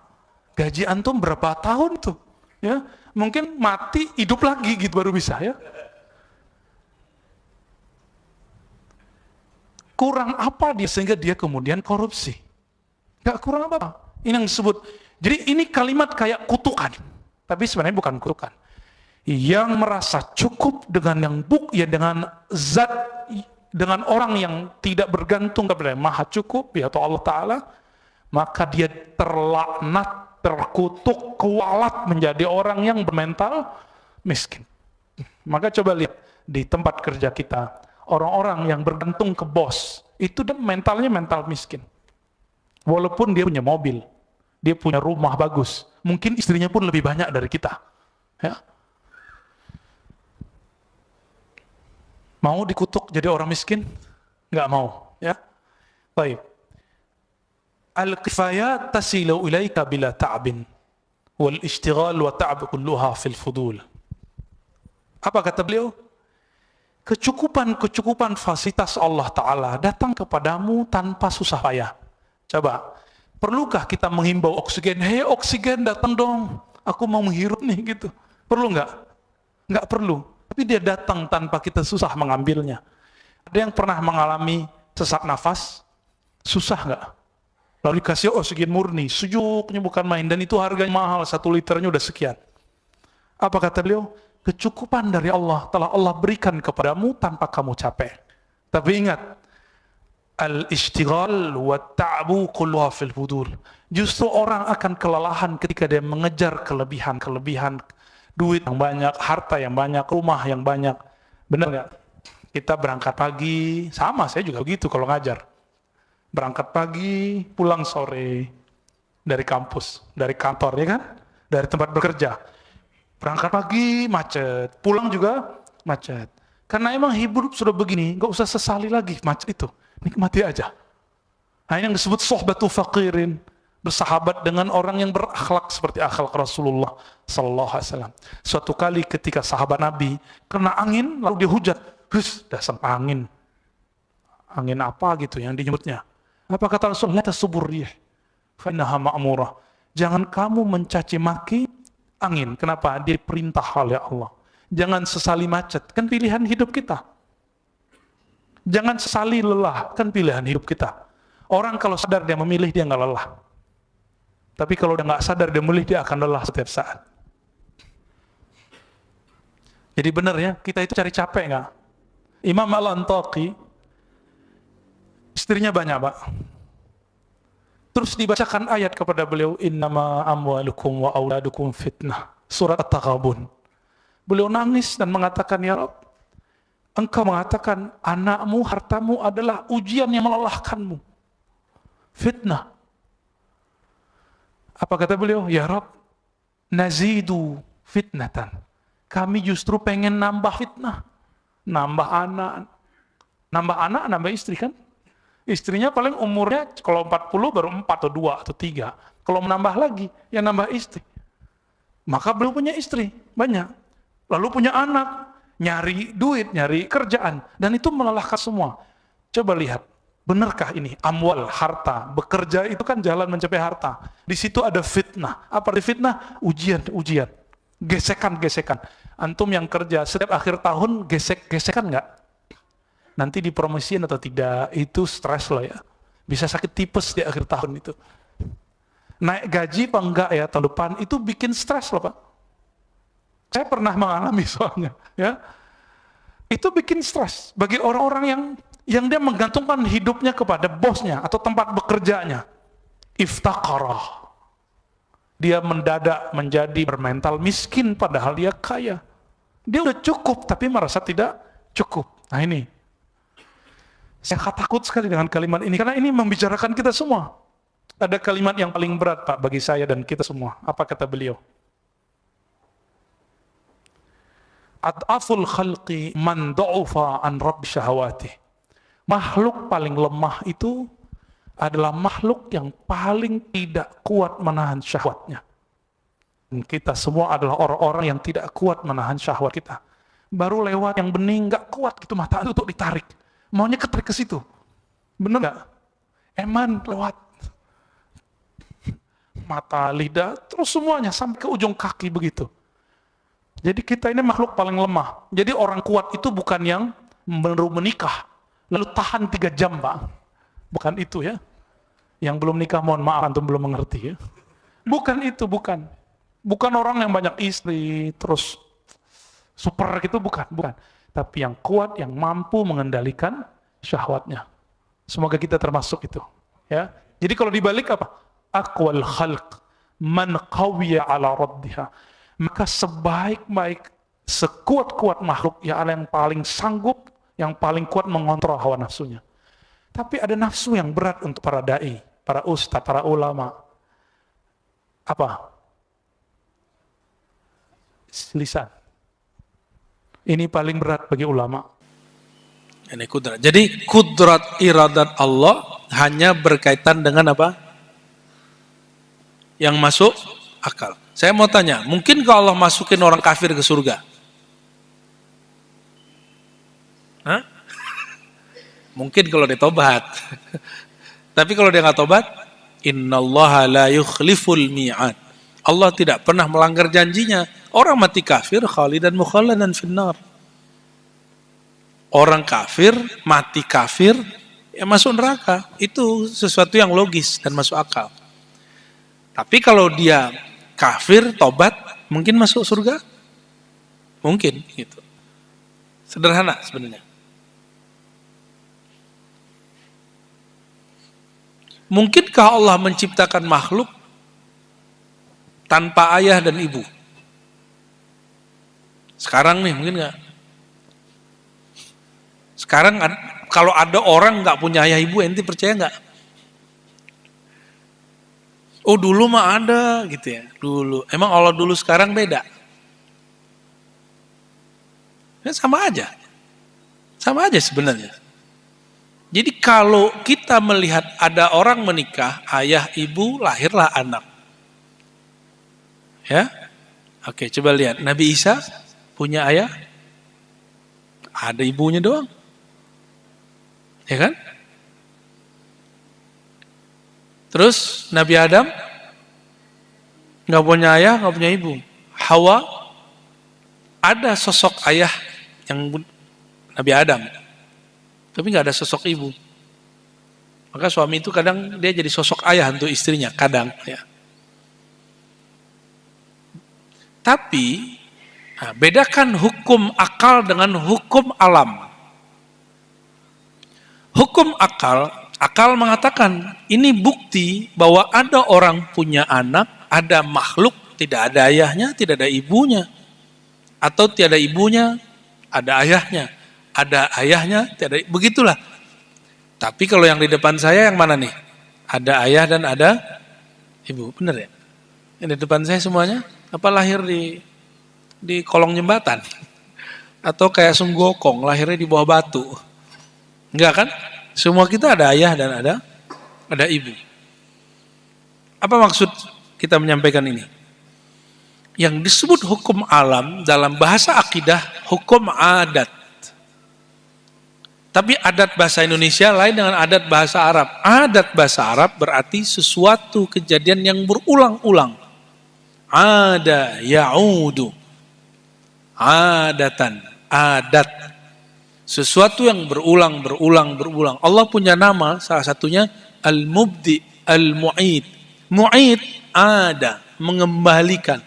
Gaji antum berapa tahun tuh? Ya, mungkin mati, hidup lagi gitu baru bisa, ya. Kurang apa dia sehingga dia kemudian korupsi? Gak kurang apa-apa. Ini yang disebut. Jadi ini kalimat kayak kutukan, tapi sebenarnya bukan kutukan. Yang merasa cukup dengan yang dengan zat, dengan orang yang tidak bergantung kepada maha cukup, yaitu Allah Ta'ala, maka dia terlaknat, terkutuk, kualat menjadi orang yang bermental miskin. Maka coba lihat di tempat kerja kita, orang-orang yang bergantung ke bos, itu mentalnya mental miskin. Walaupun dia punya mobil, dia punya rumah bagus, mungkin istrinya pun lebih banyak dari kita. Ya. Mau dikutuk jadi orang miskin? Nggak mau, ya. Baik. Al-kifayat tasilu ilaika bila ta'bin wal ishtighal wa ta'b kulluha fil fudul. Apa kata beliau? Kecukupan fasilitas Allah Ta'ala datang kepadamu tanpa susah payah. Coba, perlukah kita menghimbau oksigen? Hei oksigen datang dong, aku mau menghirup nih gitu. Perlu nggak? Nggak perlu. Tapi dia datang tanpa kita susah mengambilnya. Ada yang pernah mengalami sesak nafas? Susah nggak? Lalu dikasih oksigen murni, sejuknya bukan main, dan itu harganya mahal, 1 liternya udah sekian. Apa kata beliau? Kecukupan dari Allah telah Allah berikan kepadamu tanpa kamu capek. Tapi ingat, al-ishtighal wa ta'bu kulluha fil fudul. Justru orang akan kelelahan ketika dia mengejar kelebihan, duit yang banyak, harta yang banyak, rumah yang banyak. Benar nggak? Kita berangkat pagi, sama saya juga begitu kalau ngajar. Berangkat pagi, pulang sore dari kampus, dari kantor, ya kan? Dari tempat bekerja. Berangkat pagi, macet. Pulang juga, macet. Karena emang hidup sudah begini, nggak usah sesali lagi macet itu. Nikmati aja. Nah, ini yang disebut sohbatu faqirin. Bersahabat dengan orang yang berakhlak seperti akhlak Rasulullah Sallallahu Alaihi Wasallam. Suatu kali ketika sahabat Nabi kena angin lalu dia hujat, dasar angin. Angin apa gitu yang dinyebutnya? Apa kata Rasulullah? La tasubur rih, fa innaha ma'murah. Jangan kamu mencaci maki angin. Kenapa? Dia perintah oleh Allah. Jangan sesali macet, kan pilihan hidup kita. Jangan sesali lelah, kan pilihan hidup kita. Orang kalau sadar dia memilih, dia nggak lelah. Tapi kalau dia nggak sadar dia memilih, dia akan lelah setiap saat. Jadi benar ya, kita itu cari capek nggak? Imam Al-Antaqi, istrinya banyak, Pak. Terus dibacakan ayat kepada beliau, innama amwalukum wa auladukum fitnah, surat At-Taghabun. Beliau nangis dan mengatakan, ya Rabb, Engkau mengatakan anakmu, hartamu adalah ujian yang melelahkanmu, fitnah. Apa kata beliau? Ya Rabb, nazidu fitnatan. Kami justru pengen nambah fitnah, nambah anak, nambah istri kan? Istrinya paling umurnya kalau 40 baru 4 atau 2 atau 3. Kalau menambah lagi, ya nambah istri. Maka beliau punya istri, banyak. Lalu punya anak, nyari duit, nyari kerjaan. Dan itu melelahkan semua. Coba lihat, benarkah ini? Amwal, harta, bekerja itu kan jalan mencapai harta. Di situ ada fitnah. Apa arti fitnah? Ujian. Gesekan. Antum yang kerja, setiap akhir tahun gesekan nggak? Nanti dipromosiin atau tidak, itu stres loh ya. Bisa sakit tipes di akhir tahun itu. Naik gaji apa enggak ya tahun depan, itu bikin stres loh Pak. Saya pernah mengalami soalnya. Ya. Itu bikin stres bagi orang-orang yang dia menggantungkan hidupnya kepada bosnya atau tempat bekerjanya. Iftaqarah. Dia mendadak menjadi bermental miskin padahal dia kaya. Dia udah cukup tapi merasa tidak Cukup. Nah ini. Saya takut sekali dengan kalimat ini, karena ini membicarakan kita semua. Ada kalimat yang paling berat, Pak, bagi saya dan kita semua. Apa kata beliau? Ad'aful khalqi man du'ufa an rabbi syahawati. Makhluk paling lemah itu adalah makhluk yang paling tidak kuat menahan syahwatnya. Dan kita semua adalah orang-orang yang tidak kuat menahan syahwat kita. Baru lewat yang bening, gak kuat gitu, mata itu untuk ditarik. Maunya ketarik ke situ. Bener gak? Eman lewat. Mata, lidah, terus semuanya sampai ke ujung kaki begitu. Jadi kita ini makhluk paling lemah. Jadi orang kuat itu bukan yang baru menikah, lalu tahan 3 jam, Pak. Bukan itu ya. Yang belum nikah, mohon maaf, antum belum mengerti ya. Bukan itu, bukan. Bukan orang yang banyak istri, terus super gitu, bukan. Tapi yang kuat, yang mampu mengendalikan syahwatnya. Semoga kita termasuk itu. Ya. Jadi kalau dibalik apa? Aqwal khalq man qawiya ala raddiha. Maka sebaik-baik, sekuat-kuat makhluk ya Allah yang paling sanggup, yang paling kuat mengontrol hawa nafsunya. Tapi ada nafsu yang berat untuk para dai, para ustadz, para ulama. Apa? Lisan. Ini paling berat bagi ulama. Ini kudrat. Jadi kudrat iradat Allah hanya berkaitan dengan apa? Yang masuk akal. Saya mau tanya, mungkin kalau Allah masukin orang kafir ke surga? Hah? Mungkin kalau dia tobat. Tapi kalau dia nggak tobat, innallaha la yukhliful mi'ad. Allah tidak pernah melanggar janjinya. Orang mati kafir khalidan mukhalladan finnar. Orang kafir mati kafir ya masuk neraka. Itu sesuatu yang logis dan masuk akal. Tapi kalau dia kafir, tobat, mungkin masuk surga? Mungkin, gitu. Sederhana sebenarnya. Mungkinkah Allah menciptakan makhluk tanpa ayah dan ibu? Sekarang nih, mungkin nggak? Sekarang kalau ada orang nggak punya ayah ibu, ente percaya nggak? Oh dulu mah ada gitu ya, dulu. Emang Allah dulu sekarang beda? Ya, sama aja sebenarnya. Jadi kalau kita melihat ada orang menikah, ayah ibu lahirlah anak. Ya, oke coba lihat. Nabi Isa punya ayah, ada ibunya doang, ya kan? Terus Nabi Adam nggak punya ayah, nggak punya ibu. Hawa ada sosok ayah yang Nabi Adam, tapi nggak ada sosok ibu. Maka suami itu kadang dia jadi sosok ayah untuk istrinya, kadang. Ya. Tapi bedakan hukum akal dengan hukum alam. Hukum akal mengatakan ini bukti bahwa ada orang punya anak, ada makhluk, tidak ada ayahnya, tidak ada ibunya. Atau tiada ibunya, ada ayahnya. Ada ayahnya, tiada, begitulah. Tapi kalau yang di depan saya yang mana nih? Ada ayah dan ada ibu, benar ya? Yang di depan saya semuanya, apa lahir di kolong jembatan? Atau kayak sunggokong, lahirnya di bawah batu? Enggak kan? Semua kita ada ayah dan ada ibu. Apa maksud kita menyampaikan ini? Yang disebut hukum alam dalam bahasa akidah hukum adat. Tapi adat bahasa Indonesia lain dengan adat bahasa Arab. Adat bahasa Arab berarti sesuatu kejadian yang berulang-ulang. Ada ya'udu. Adatan, adat. Sesuatu yang berulang. Allah punya nama, salah satunya Al-Mubdi, Al-Mu'id. Mu'id, ada, mengembalikan.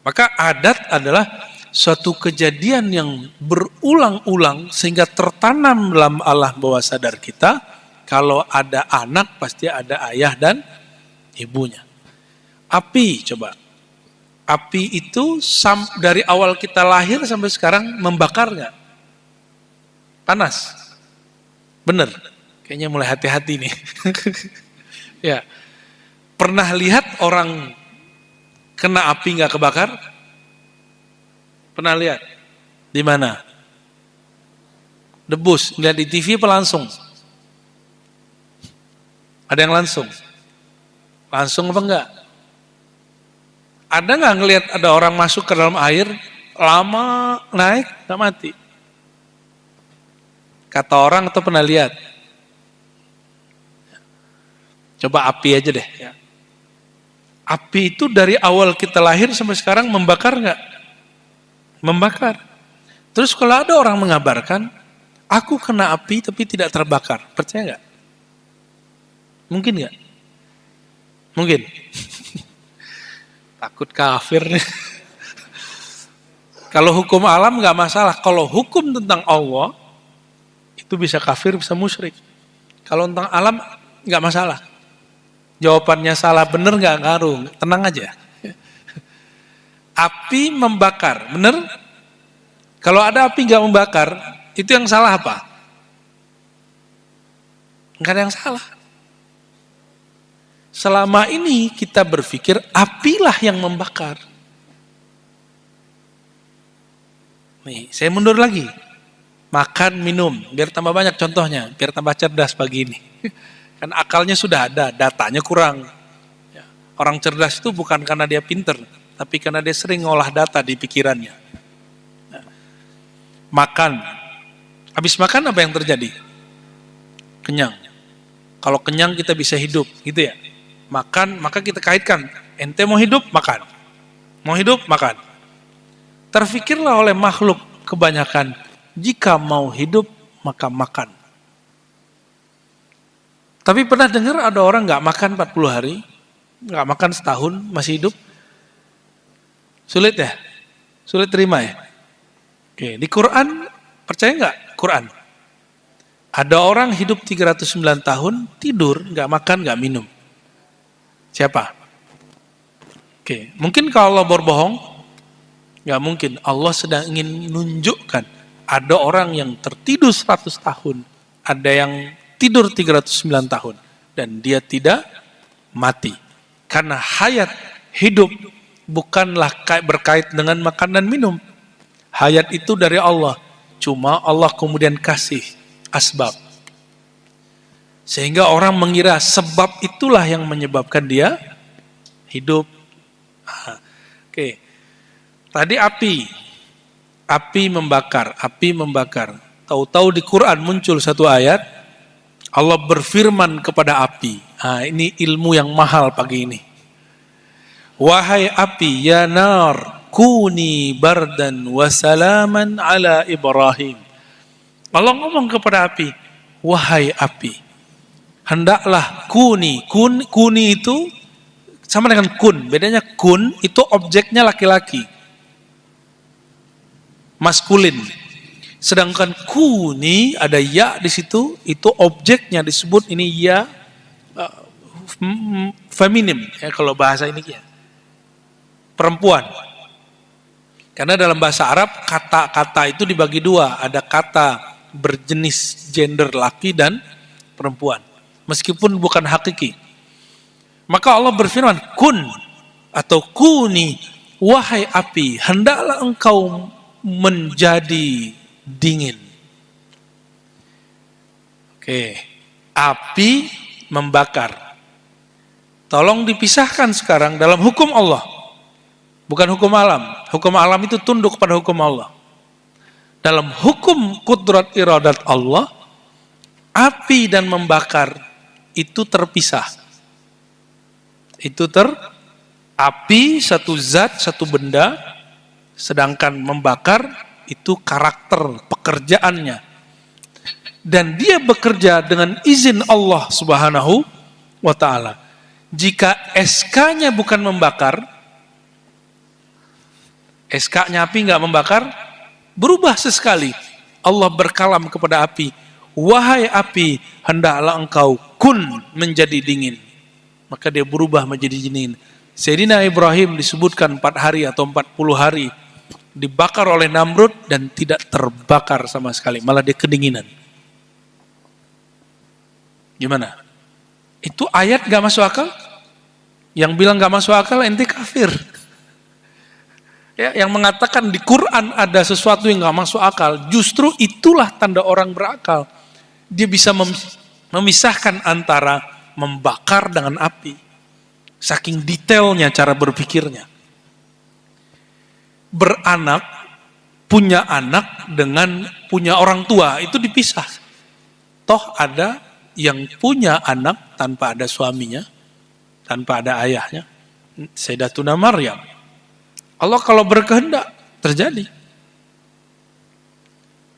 Maka adat adalah suatu kejadian yang berulang-ulang sehingga tertanam dalam alam bawah sadar kita, kalau ada anak pasti ada ayah dan ibunya. Api, coba. Api itu dari awal kita lahir sampai sekarang membakar nggak? Panas. Bener. Kayaknya mulai hati-hati nih. Ya. Pernah lihat orang kena api nggak kebakar? Pernah lihat? Di mana? Debus. Lihat di TV apa langsung? Ada yang langsung? Langsung apa enggak? Ada nggak ngelihat ada orang masuk ke dalam air, lama naik, nggak mati? Kata orang atau pernah lihat? Coba api aja deh. Ya. Api itu dari awal kita lahir sampai sekarang membakar nggak? Membakar. Terus kalau ada orang mengabarkan, aku kena api tapi tidak terbakar, percaya nggak? Mungkin nggak? Mungkin. Takut kafir nih. Kalau hukum alam nggak masalah. Kalau hukum tentang Allah itu bisa kafir, bisa musyrik. Kalau tentang alam nggak masalah. Jawabannya salah bener nggak ngaruh. Tenang aja. Api membakar, bener? Kalau ada api nggak membakar, itu yang salah apa? Nggak ada yang salah. Selama ini kita berpikir apilah yang membakar. Nih, saya mundur lagi. Makan, minum, biar tambah banyak contohnya, biar tambah cerdas pagi ini. Kan akalnya sudah ada, datanya kurang. Orang cerdas itu bukan karena dia pinter, tapi karena dia sering ngolah data di pikirannya. Makan. Habis makan apa yang terjadi? Kenyang. Kalau kenyang kita bisa hidup, gitu ya. Makan, maka kita kaitkan. Ente mau hidup, makan. Mau hidup, makan. Terfikirlah oleh makhluk kebanyakan, jika mau hidup, maka makan. Tapi pernah dengar ada orang gak makan 40 hari, gak makan setahun, masih hidup? Sulit ya? Sulit terima ya? Oke, di Quran, percaya gak Quran? Ada orang hidup 309 tahun, tidur, gak makan, gak minum. Siapa? Oke, mungkin kalau Allah berbohong? Gak mungkin. Allah sedang ingin menunjukkan ada orang yang tertidur 100 tahun, ada yang tidur 309 tahun, dan dia tidak mati. Karena hayat hidup bukanlah berkait dengan makan dan minum. Hayat itu dari Allah. Cuma Allah kemudian kasih asbab. Sehingga orang mengira sebab itulah yang menyebabkan dia hidup. Oke. Tadi api membakar. Tahu-tahu di Quran muncul satu ayat, Allah berfirman kepada api. Ini ilmu yang mahal pagi ini. Wahai api, ya nar, kuni bardan wa salaman ala Ibrahim. Allah ngomong kepada api, wahai api, hendaklah kuni itu sama dengan kun. Bedanya kun itu objeknya laki-laki, maskulin. Sedangkan kuni ada ya di situ, itu objeknya disebut ini ya feminim ya kalau bahasa ini ya. Perempuan. Karena dalam bahasa Arab kata-kata itu dibagi dua, ada kata berjenis gender laki dan perempuan. Meskipun bukan hakiki. Maka Allah berfirman, kun atau kuni, wahai api, hendaklah engkau menjadi dingin. Oke, api membakar. Tolong dipisahkan sekarang dalam hukum Allah. Bukan hukum alam. Hukum alam itu tunduk pada hukum Allah. Dalam hukum kudrat iradat Allah, api dan membakar itu terpisah. Api satu zat, satu benda, sedangkan membakar itu karakter pekerjaannya. Dan dia bekerja dengan izin Allah Subhanahu wa ta'ala. Jika SK-nya bukan membakar, SK-nya api nggak membakar, berubah sesekali. Allah berkalam kepada api, wahai api, hendaklah engkau kun menjadi dingin. Maka dia berubah menjadi dingin. Sayyidina Ibrahim disebutkan 4 hari atau 40 hari dibakar oleh Namrud dan tidak terbakar sama sekali, malah dia kedinginan. Gimana? Itu ayat gak masuk akal? Yang bilang gak masuk akal ente kafir. Ya, yang mengatakan di Quran ada sesuatu yang gak masuk akal, justru itulah tanda orang berakal. Dia bisa memisahkan antara membakar dengan api. Saking detailnya cara berpikirnya. Beranak, punya anak dengan punya orang tua, itu dipisah. Toh ada yang punya anak tanpa ada suaminya, tanpa ada ayahnya. Sayyidatuna Maryam. Allah kalau berkehendak, terjadi.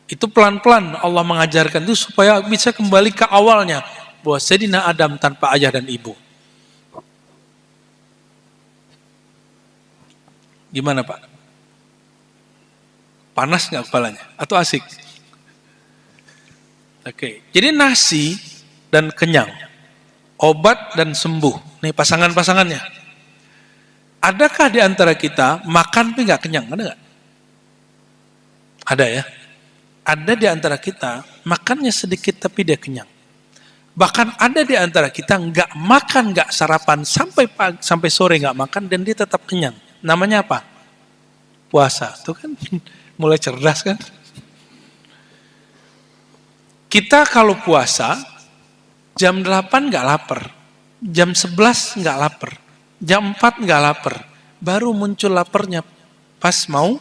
Itu pelan-pelan Allah mengajarkan itu supaya bisa kembali ke awalnya. Bahwa Sayyidina Adam tanpa ayah dan ibu. Gimana Pak? Panas nggak kepalanya? Atau asik? Oke. Jadi nasi dan kenyang, obat dan sembuh. Nih pasangan-pasangannya. Adakah di antara kita makan tapi nggak kenyang? Ada nggak? Ada ya. Ada di antara kita makannya sedikit tapi dia kenyang. Bahkan ada di antara kita nggak makan, nggak sarapan sampai pagi, sampai sore nggak makan dan dia tetap kenyang. Namanya apa? Puasa. Tuh kan mulai cerdas kan? Kita kalau puasa jam 8 nggak lapar, jam 11 nggak lapar, jam 4 nggak lapar, baru muncul laparnya pas mau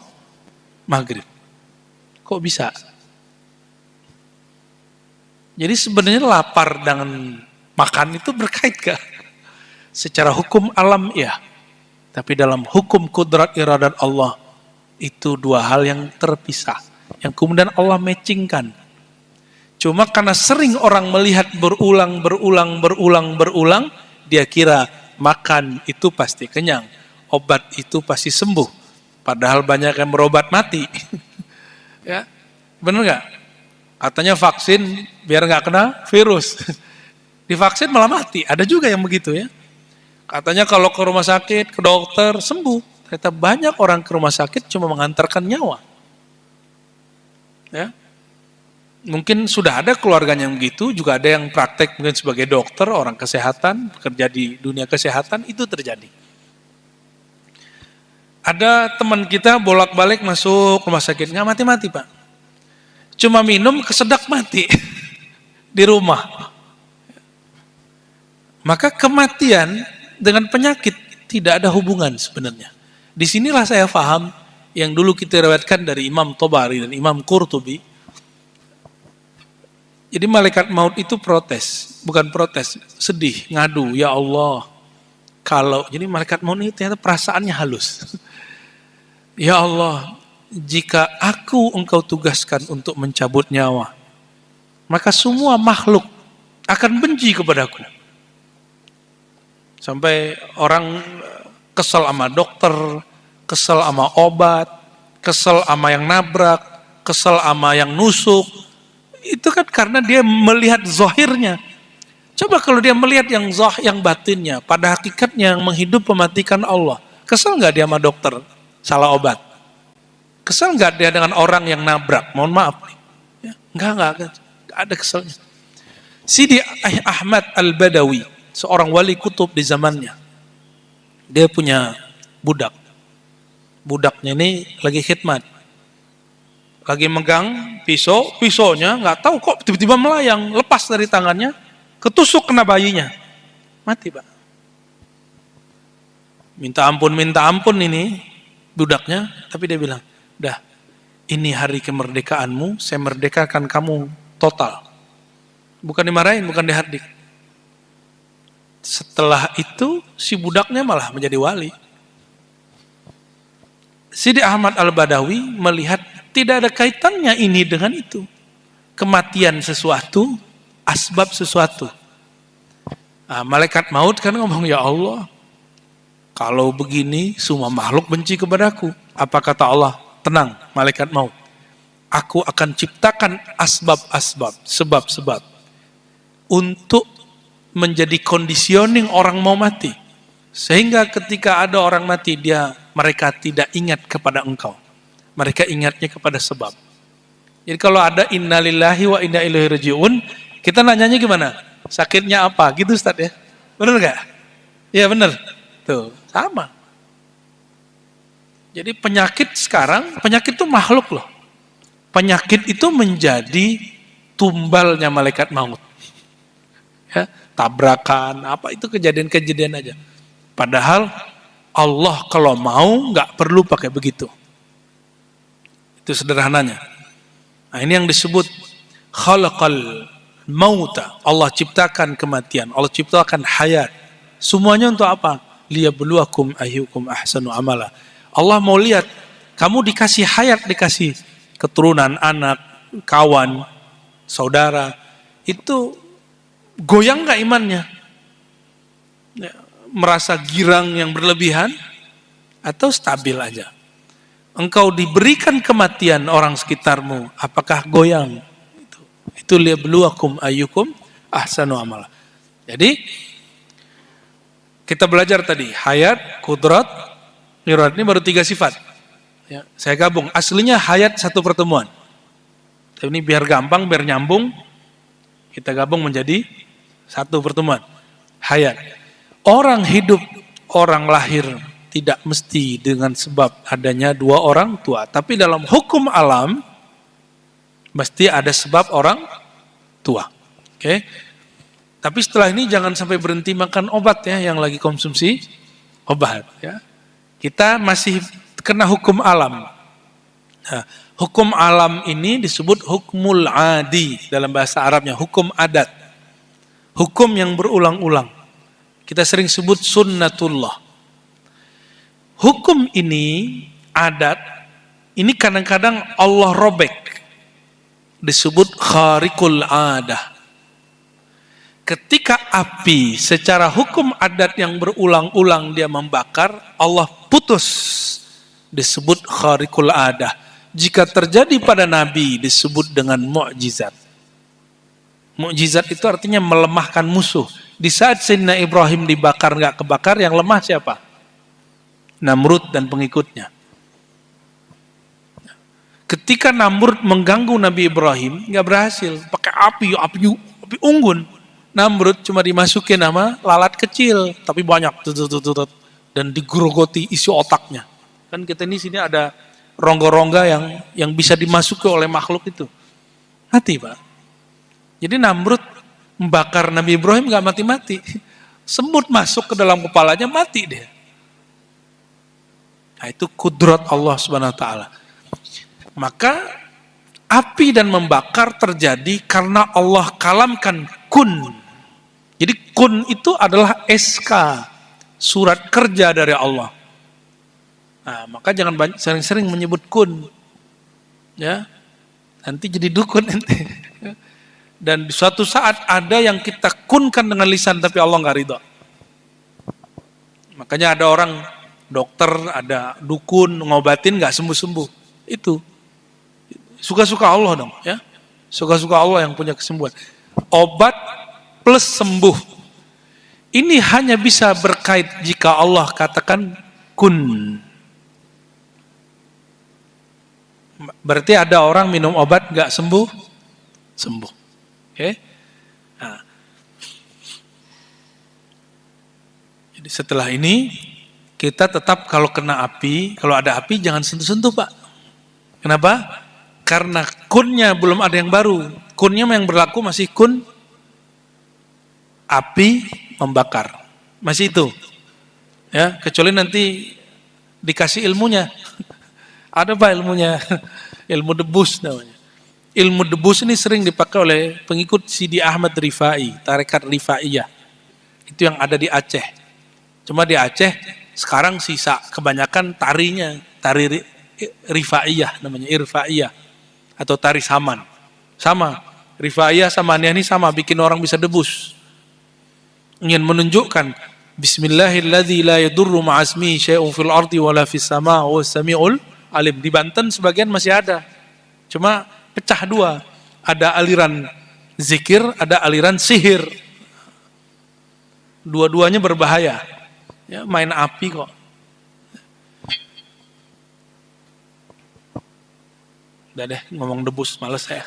maghrib. Kok bisa? Jadi sebenarnya lapar dengan makan itu berkait gak? Secara hukum alam ya, tapi dalam hukum kudrat iradat Allah itu dua hal yang terpisah, yang kemudian Allah matchingkan. Cuma karena sering orang melihat berulang, dia kira makan itu pasti kenyang, obat itu pasti sembuh. Padahal banyak yang berobat mati. Ya, benar nggak? Katanya vaksin biar nggak kena virus. Divaksin malah mati. Ada juga yang begitu ya. Katanya kalau ke rumah sakit, ke dokter sembuh. Ternyata banyak orang ke rumah sakit cuma mengantarkan nyawa. Ya. Mungkin sudah ada keluarganya yang begitu, juga ada yang praktek mungkin sebagai dokter, orang kesehatan, bekerja di dunia kesehatan, itu terjadi. Ada teman kita bolak-balik masuk rumah sakit, nggak mati-mati Pak. Cuma minum kesedak mati di rumah. Maka kematian dengan penyakit tidak ada hubungan sebenarnya. Disinilah saya paham yang dulu kita riwayatkan dari Imam Tobari dan Imam Qurtubi. Jadi malaikat maut itu protes, bukan protes, sedih, ngadu, ya Allah. Jadi malaikat maut itu ternyata perasaannya halus. Ya Allah, jika engkau tugaskan untuk mencabut nyawa, maka semua makhluk akan benci kepadaku. Sampai orang kesel sama dokter, kesel sama obat, kesel sama yang nabrak, kesel sama yang nusuk. Itu kan karena dia melihat zahirnya. Coba kalau dia melihat yang batinnya, pada hakikatnya yang menghidup mematikan Allah. Kesel nggak dia sama dokter salah obat? Kesel nggak dia dengan orang yang nabrak? Mohon maaf nih. Ya, nggak ada keselnya. Sidi Ahmad Al-Badawi, seorang wali kutub di zamannya. Dia punya budak. Budaknya ini lagi khidmat. Lagi megang pisaunya nggak tahu kok tiba-tiba melayang, lepas dari tangannya, ketusuk kena bayinya, mati Pak. Minta ampun ini budaknya, tapi dia bilang, dah, ini hari kemerdekaanmu, saya merdekakan kamu total. Bukan dimarahin, bukan dihardik. Setelah itu si budaknya malah menjadi wali. Sidi Ahmad Al-Badawi melihat tidak ada kaitannya ini dengan itu. Kematian sesuatu, asbab sesuatu. Nah, malaikat maut kan ngomong, ya Allah, kalau begini semua makhluk benci kepadaku. Apa kata Allah? Tenang, malaikat maut. Aku akan ciptakan asbab-asbab, sebab-sebab untuk menjadi conditioning orang mau mati. Sehingga ketika ada orang mati, mereka tidak ingat kepada engkau. Mereka ingatnya kepada sebab. Jadi kalau ada innalillahi wa inna ilaihi rajiun, kita nanyanya gimana? Sakitnya apa? Gitu Ustaz ya. Benar gak? Iya benar. Tuh, sama. Jadi penyakit sekarang, penyakit itu makhluk loh. Penyakit itu menjadi tumbalnya malaikat maut. Ya, tabrakan, apa itu kejadian-kejadian aja. Padahal Allah kalau mau nggak perlu pakai begitu. Itu sederhananya. Nah, ini yang disebut khalaqal mauta. Allah ciptakan kematian, Allah ciptakan hayat. Semuanya untuk apa? Liyabluwakum ayyukum ahsanu amala. Allah mau lihat kamu dikasih hayat, dikasih keturunan, anak, kawan, saudara, itu goyang nggak imannya? Ya, merasa girang yang berlebihan atau stabil aja? Engkau diberikan kematian orang sekitarmu, apakah goyang? Itu liyabluwakum ayyukum ahsanu amala. Jadi kita belajar tadi hayat, kudrat, irat, ini baru 3 sifat. Ya, saya gabung. Aslinya hayat satu pertemuan. Tapi ini biar gampang, biar nyambung, kita gabung menjadi satu pertemuan. Hayat. Orang hidup, orang lahir tidak mesti dengan sebab adanya 2 orang tua. Tapi dalam hukum alam, mesti ada sebab orang tua. Oke? Tapi setelah ini jangan sampai berhenti makan obat ya, yang lagi konsumsi obat. Ya. Kita masih kena hukum alam. Nah, hukum alam ini disebut hukmul adi dalam bahasa Arabnya, hukum adat. Hukum yang berulang-ulang. Kita sering sebut sunnatullah. Hukum ini, adat, ini kadang-kadang Allah robek. Disebut khariqul adah. Ketika api secara hukum adat yang berulang-ulang dia membakar, Allah putus. Disebut khariqul adah. Jika terjadi pada Nabi disebut dengan mukjizat. Mukjizat itu artinya melemahkan musuh. Di saat Sayyidina Ibrahim dibakar nggak kebakar, yang lemah siapa? Namrud dan pengikutnya. Ketika Namrud mengganggu Nabi Ibrahim, nggak berhasil. Pakai api unggun. Namrud cuma dimasukin nama lalat kecil, tapi banyak. Dan digerogoti isi otaknya. Kan kita ini sini ada rongga-rongga yang bisa dimasuki oleh makhluk itu. Mati Pak. Jadi Namrud membakar Nabi Ibrahim nggak mati-mati. Semut masuk ke dalam kepalanya, mati dia. Nah, itu kudrat Allah Subhanahu wa taala. Maka api dan membakar terjadi karena Allah kalamkan kun. Jadi kun itu adalah SK, surat kerja dari Allah. Nah, maka jangan sering-sering menyebut kun. Ya. Nanti jadi dukun nanti. Dan di suatu saat ada yang kita kunkan dengan lisan tapi Allah nggak ridho. Makanya ada orang dokter, ada dukun ngobatin nggak sembuh-sembuh. Itu suka-suka Allah dong, ya. Suka-suka Allah yang punya kesembuhan. Obat plus sembuh. Ini hanya bisa berkait jika Allah katakan kun. Berarti ada orang minum obat nggak sembuh, sembuh. Oke? Nah. Jadi setelah ini kita tetap kalau kena api, kalau ada api jangan sentuh-sentuh Pak. Kenapa? Karena kunnya belum ada yang baru. Kunnya yang berlaku masih kun api membakar. Masih itu. Ya, kecuali nanti dikasih ilmunya. Ada Pak ilmunya? Ilmu debus namanya. Ilmu debus ini sering dipakai oleh pengikut Sidi Ahmad Rifai, tarekat Rifaiyah. Itu yang ada di Aceh. Cuma di Aceh sekarang sisa kebanyakan tarinya, tari Rifaiyah namanya, Irfaiyah atau tari saman. Sama, Rifaiyah sama ini sama, bikin orang bisa debus. Ingin menunjukkan Bismillahilladzi la yadurru ma'asmi syai'un fil ardi wala fis sama' wa sami'ul alim. Di Banten sebagian masih ada. Cuma pecah 2. Ada aliran zikir, ada aliran sihir. Dua-duanya berbahaya. Ya, main api kok. Udah deh, ngomong debus, males saya.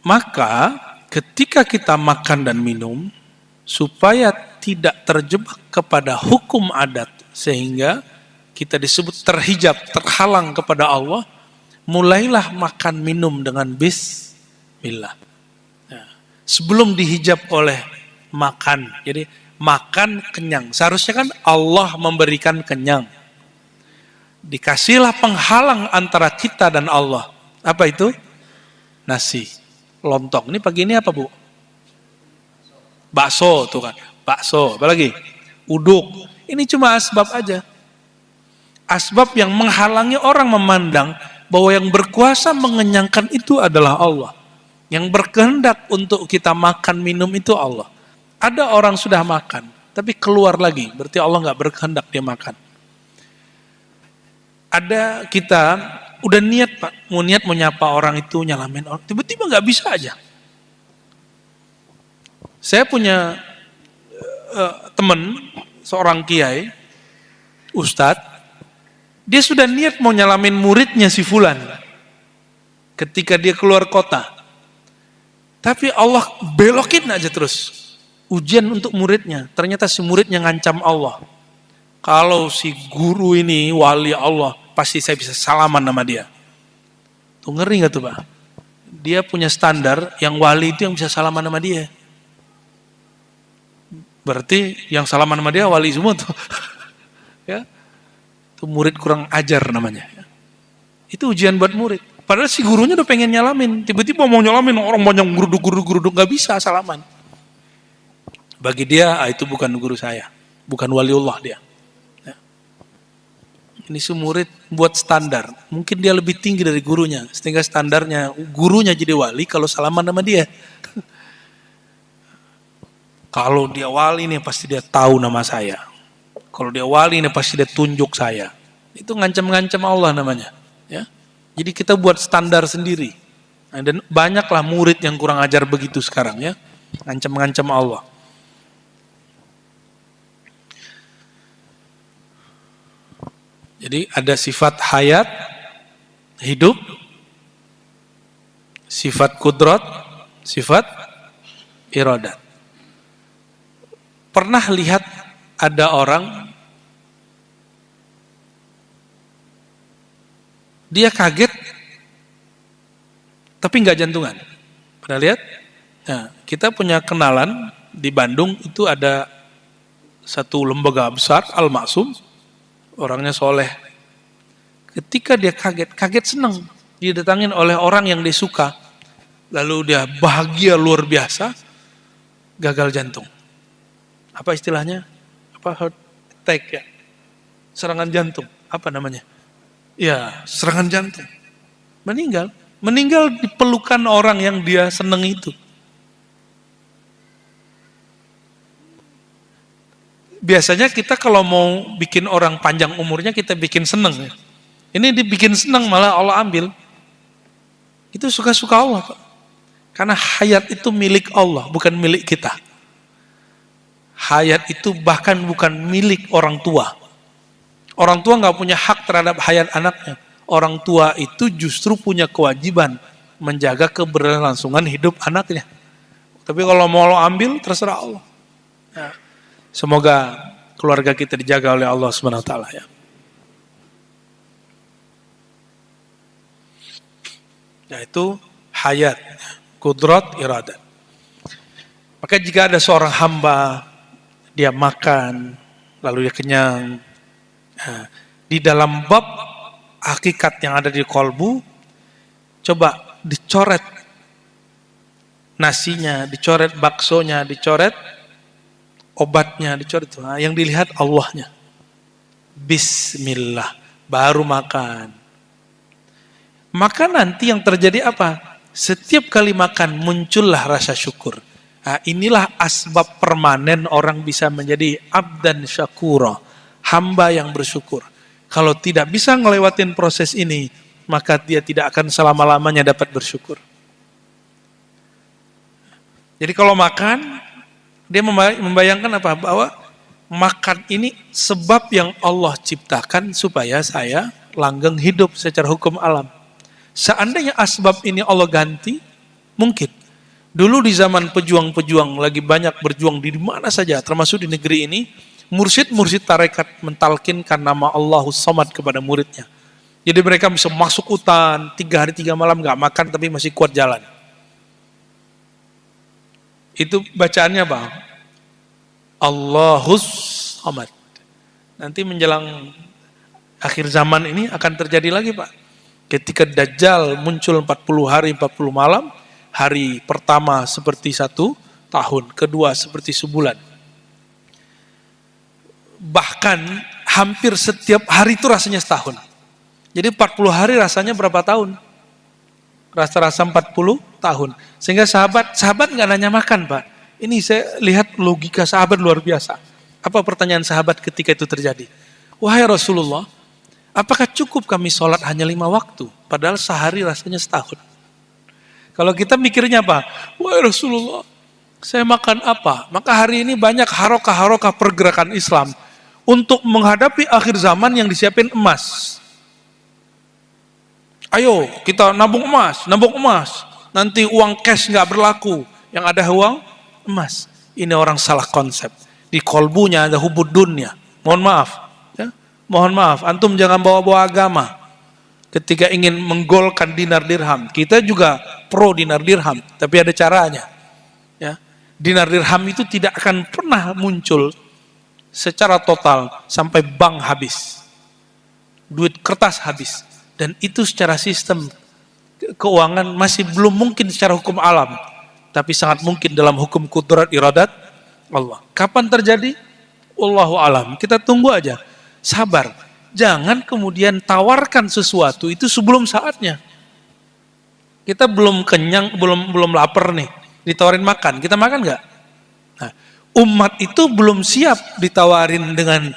Maka ketika kita makan dan minum, supaya tidak terjebak kepada hukum adat, sehingga kita disebut terhijab, terhalang kepada Allah, mulailah makan minum dengan bismillah. Nah, sebelum dihijab oleh makan, jadi makan kenyang. Seharusnya kan Allah memberikan kenyang. Dikasihlah penghalang antara kita dan Allah. Apa itu? Nasi. Lontong. Ini pagi ini apa, Bu? Bakso tuh kan. Bakso. Apa lagi? Uduk. Ini cuma asbab aja. Asbab yang menghalangi orang memandang bahwa yang berkuasa mengenyangkan itu adalah Allah. Yang berkehendak untuk kita makan minum itu Allah. Ada orang sudah makan, tapi keluar lagi. Berarti Allah nggak berkehendak dia makan. Ada kita udah niat Pak, mau nyapa orang itu, nyalamin orang, tiba-tiba nggak bisa aja. Saya punya teman, seorang kiai, ustadz, dia sudah niat mau nyalamin muridnya si Fulan, ketika dia keluar kota. Tapi Allah belokin aja terus, ujian untuk muridnya. Ternyata si muridnya ngancam Allah. Kalau si guru ini wali Allah, pasti saya bisa salaman sama dia. Tuh ngeri gak tuh Pak? Dia punya standar yang wali itu yang bisa salaman sama dia. Berarti yang salaman sama dia wali semua tuh. Ya, itu murid kurang ajar namanya. Itu ujian buat murid. Padahal si gurunya udah pengen nyalamin. Tiba-tiba mau nyalamin, orang banyak geruduk-geruduk, gak bisa salaman. Bagi dia, itu bukan guru saya. Bukan waliullah dia. Ini si murid buat standar. Mungkin dia lebih tinggi dari gurunya. Sehingga standarnya gurunya jadi wali kalau salaman sama dia. Kalau dia wali nih pasti dia tahu nama saya. Kalau dia wali nih pasti dia tunjuk saya. Itu ngancam-ngancam Allah namanya. Ya. Jadi kita buat standar sendiri. Nah, dan banyaklah murid yang kurang ajar begitu sekarang ya. Ngancam-ngancam Allah. Jadi ada sifat hayat, hidup, sifat kudrat, sifat iradat. Pernah lihat ada orang, dia kaget, tapi nggak jantungan. Pernah lihat? Nah, kita punya kenalan di Bandung, itu ada satu lembaga besar, Al-Maksum, orangnya soleh. Ketika dia kaget senang, didatangin oleh orang yang dia suka, lalu dia bahagia luar biasa, gagal jantung. Apa istilahnya? Apa heart attack ya? Serangan jantung. Apa namanya? Ya, serangan jantung. Meninggal di pelukan orang yang dia senang itu. Biasanya kita kalau mau bikin orang panjang umurnya, kita bikin seneng. Ini dibikin seneng malah Allah ambil. Itu suka-suka Allah, Pak. Karena hayat itu milik Allah, bukan milik kita. Hayat itu bahkan bukan milik orang tua. Orang tua nggak punya hak terhadap hayat anaknya. Orang tua itu justru punya kewajiban menjaga keberlangsungan hidup anaknya. Tapi kalau mau Allah ambil, terserah Allah. Nah, semoga keluarga kita dijaga oleh Allah Subhanahu wa taala ya. Yaitu hayat, kudrat, iradat. Maka jika ada seorang hamba, dia makan, lalu dia kenyang. Nah, di dalam bab hakikat yang ada di kolbu, coba dicoret nasinya, dicoret baksonya, dicoret obatnya, dicoret. Nah, yang dilihat Allahnya. Bismillah, baru makan. Maka nanti yang terjadi apa? Setiap kali makan muncullah rasa syukur. Nah, inilah asbab permanen orang bisa menjadi abdan syakura, hamba yang bersyukur. Kalau tidak bisa ngelewatin proses ini, maka dia tidak akan selama-lamanya dapat bersyukur. Jadi kalau makan, dia membayangkan apa? Bahwa makan ini sebab yang Allah ciptakan supaya saya langgeng hidup secara hukum alam. Seandainya asbab ini Allah ganti, mungkin. Dulu di zaman pejuang-pejuang lagi banyak berjuang di mana saja, termasuk di negeri ini, mursyid-mursyid tarekat mentalkinkan nama Allahus Samad kepada muridnya. Jadi mereka bisa masuk hutan, 3 hari 3 malam gak makan tapi masih kuat jalan. Itu bacaannya Bang. Allahus Samad. Nanti menjelang akhir zaman ini akan terjadi lagi Pak. Ketika Dajjal muncul 40 hari 40 malam, hari pertama seperti 1 tahun, kedua seperti sebulan. Bahkan hampir setiap hari itu rasanya setahun. Jadi 40 hari rasanya berapa tahun? Rasa-rasa 40 tahun. Sehingga sahabat nggak nanya makan Pak. Ini saya lihat logika sahabat luar biasa. Apa pertanyaan sahabat ketika itu terjadi? Wahai Rasulullah, apakah cukup kami sholat hanya 5 waktu? Padahal sehari rasanya setahun. Kalau kita mikirnya apa? Wahai Rasulullah, saya makan apa? Maka hari ini banyak harokah-harokah pergerakan Islam untuk menghadapi akhir zaman yang disiapin emas. Ayo kita nabung emas. Nanti uang cash nggak berlaku, yang ada uang emas. Ini orang salah konsep. Di kolbunya ada hubud dunia. Mohon maaf, ya? Mohon maaf. Antum jangan bawa-bawa agama. Ketika ingin menggolkan dinar dirham, kita juga pro dinar dirham, tapi ada caranya. Ya, dinar dirham itu tidak akan pernah muncul secara total sampai bank habis, duit kertas habis, dan itu secara sistem keuangan masih belum mungkin secara hukum alam, tapi sangat mungkin dalam hukum kudrat iradat Allah. Kapan terjadi? Wallahu alam. Kita tunggu aja, sabar. Jangan kemudian tawarkan sesuatu itu sebelum saatnya. Kita belum kenyang, belum lapar nih, ditawarin makan, kita makan nggak? Nah, umat itu belum siap ditawarin dengan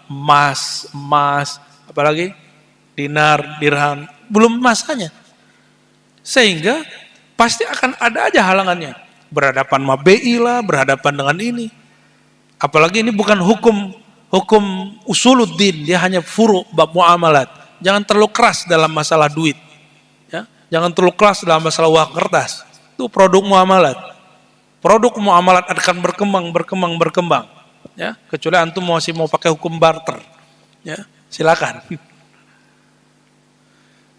emas, apalagi dinar, dirham, belum masanya. Sehingga pasti akan ada aja halangannya. Berhadapan sama BI lah, berhadapan dengan ini. Apalagi ini bukan hukum usuluddin, dia hanya furu bab muamalat. Jangan terlalu keras dalam masalah duit. Ya, jangan terlalu keras dalam masalah uang kertas. Itu produk muamalat. Produk muamalat akan berkembang. Ya, kecuali antum masih mau pakai hukum barter. Ya, silakan.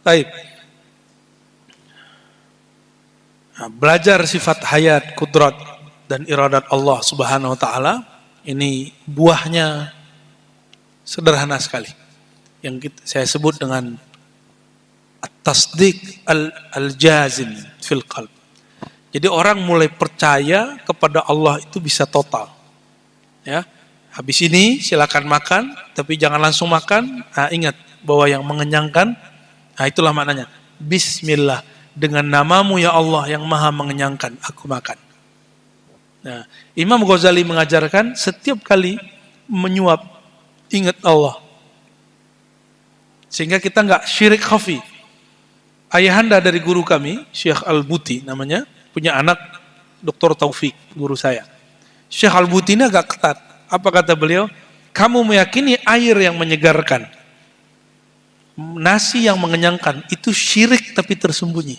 Baik. Nah, belajar sifat hayat, kudrat dan iradat Allah Subhanahu wa taala, ini buahnya sederhana sekali, yang saya sebut dengan at-tasdiq al-jazim fil qalb. Jadi orang mulai percaya kepada Allah itu bisa total. Ya, habis ini silakan makan, tapi jangan langsung makan. Nah, ingat bahwa yang mengenyangkan, nah itulah maknanya. Bismillah, dengan namamu ya Allah yang maha mengenyangkan, aku makan. Nah, Imam Ghazali mengajarkan setiap kali menyuap, ingat Allah. Sehingga kita nggak syirik khafi. Ayahanda dari guru kami, Syekh Al-Buti namanya, punya anak Dr. Taufik, guru saya. Syekh Al-Buti ini agak ketat. Apa kata beliau? Kamu meyakini air yang menyegarkan, nasi yang mengenyangkan, itu syirik tapi tersembunyi.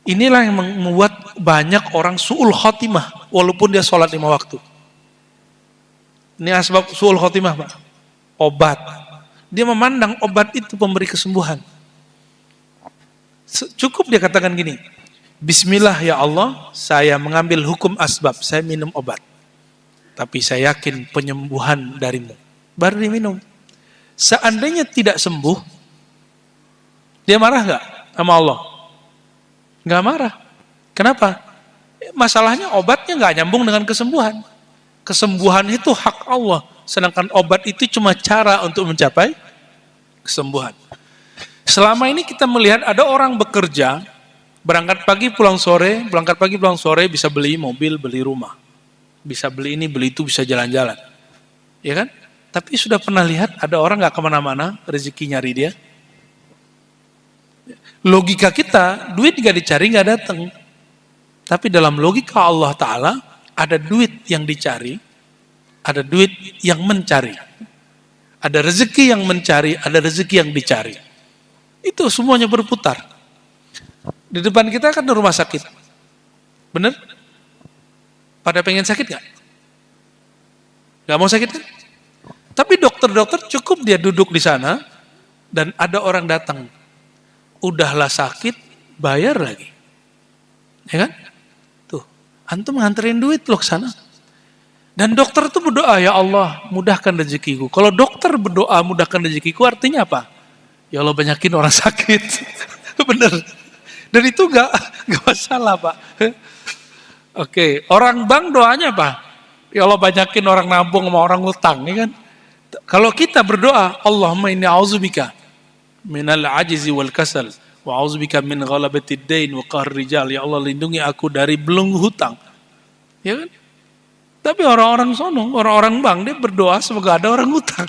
Inilah yang membuat banyak orang su'ul khotimah walaupun dia sholat 5 waktu. Ini asbab su'ul khotimah Pak. Obat. Dia memandang obat itu pemberi kesembuhan. Cukup dia katakan gini, Bismillah ya Allah, saya mengambil hukum asbab, saya minum obat. Tapi saya yakin penyembuhan darimu. Baru diminum. Seandainya tidak sembuh, dia marah gak sama Allah? Gak marah. Kenapa? Masalahnya obatnya gak nyambung dengan kesembuhan. Kesembuhan itu hak Allah. Sedangkan obat itu cuma cara untuk mencapai kesembuhan. Selama ini kita melihat ada orang bekerja, berangkat pagi pulang sore, bisa beli mobil, beli rumah. Bisa beli ini, beli itu, bisa jalan-jalan. Ya kan? Tapi sudah pernah lihat ada orang gak kemana-mana, rezeki nyari dia? Logika kita, duit gak dicari gak datang. Tapi dalam logika Allah Ta'ala, ada duit yang dicari, ada duit yang mencari. Ada rezeki yang mencari, ada rezeki yang dicari. Itu semuanya berputar. Di depan kita kan ada rumah sakit. Bener? Pada pengen sakit gak? Gak mau sakit kan? Tapi dokter-dokter cukup dia duduk di sana, dan ada orang datang. Udahlah sakit, bayar lagi. Ya kan? Tuh, antum nganterin duit loh ke sana. Dan dokter itu berdoa, ya Allah mudahkan rezekiku. Kalau dokter berdoa mudahkan rezekiku artinya apa? Ya Allah banyakin orang sakit. Bener. Dan itu gak masalah Pak. Oke, orang bank doanya apa? Ya Allah banyakin orang nabung sama orang utang. Ya kan? Kalau kita berdoa, Allahumma inni a'udzubika minal ajizi wal kasal. Wa a'udzubika min ghalabatid dain wa qahr rijal. Ya Allah lindungi aku dari belenggu hutang. Ya kan? Tapi orang-orang sono, orang-orang bank, dia berdoa semoga ada orang utang.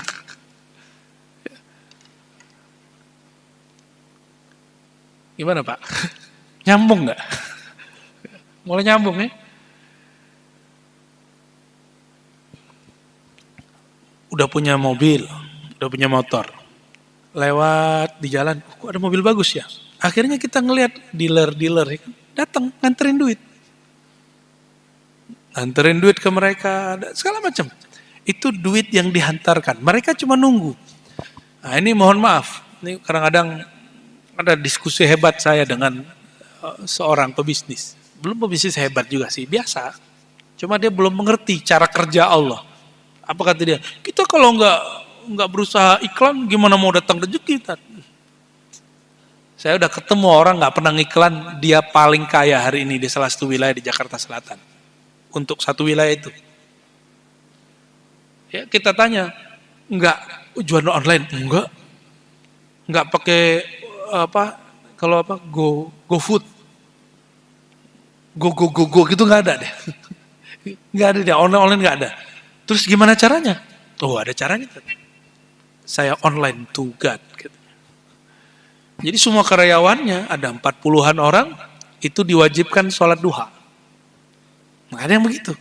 Gimana Pak? Nyambung nggak? Mulai nyambung ya? Udah punya mobil, udah punya motor. Lewat di jalan, kok ada mobil bagus ya? Akhirnya kita ngelihat dealer-dealer, ya kan? Datang nganterin duit. Anterin duit ke mereka, segala macam. Itu duit yang dihantarkan. Mereka cuma nunggu. Nah ini mohon maaf, ini kadang-kadang ada diskusi hebat saya dengan seorang pebisnis. Belum pebisnis hebat juga sih, biasa. Cuma dia belum mengerti cara kerja Allah. Apa kata dia? Kita kalau nggak berusaha iklan, gimana mau datang rezeki? Saya udah ketemu orang nggak pernah ngiklan, dia paling kaya hari ini di salah satu wilayah di Jakarta Selatan. Untuk satu wilayah itu. Ya, kita tanya, enggak jualan online? Enggak pakai apa? Kalau apa? GoFood. Go gitu enggak ada deh. Enggak ada deh, online enggak ada. Terus gimana caranya? Oh, ada caranya. Saya online to God gitu. Jadi semua karyawannya ada 40-an orang itu diwajibkan sholat duha. Nggak ada yang begitu.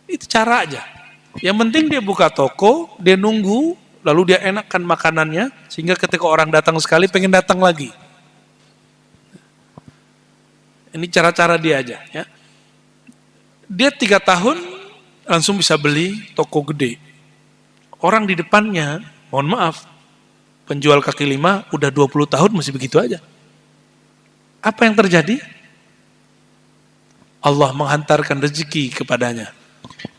Itu cara aja. Yang penting dia buka toko, dia nunggu, lalu dia enakkan makanannya, sehingga ketika orang datang sekali, pengen datang lagi. Ini cara-cara dia aja. Ya. Dia 3 tahun, langsung bisa beli toko gede. Orang di depannya, mohon maaf, penjual kaki lima, udah 20 tahun masih begitu aja. Apa yang terjadi? Allah menghantarkan rezeki kepadanya.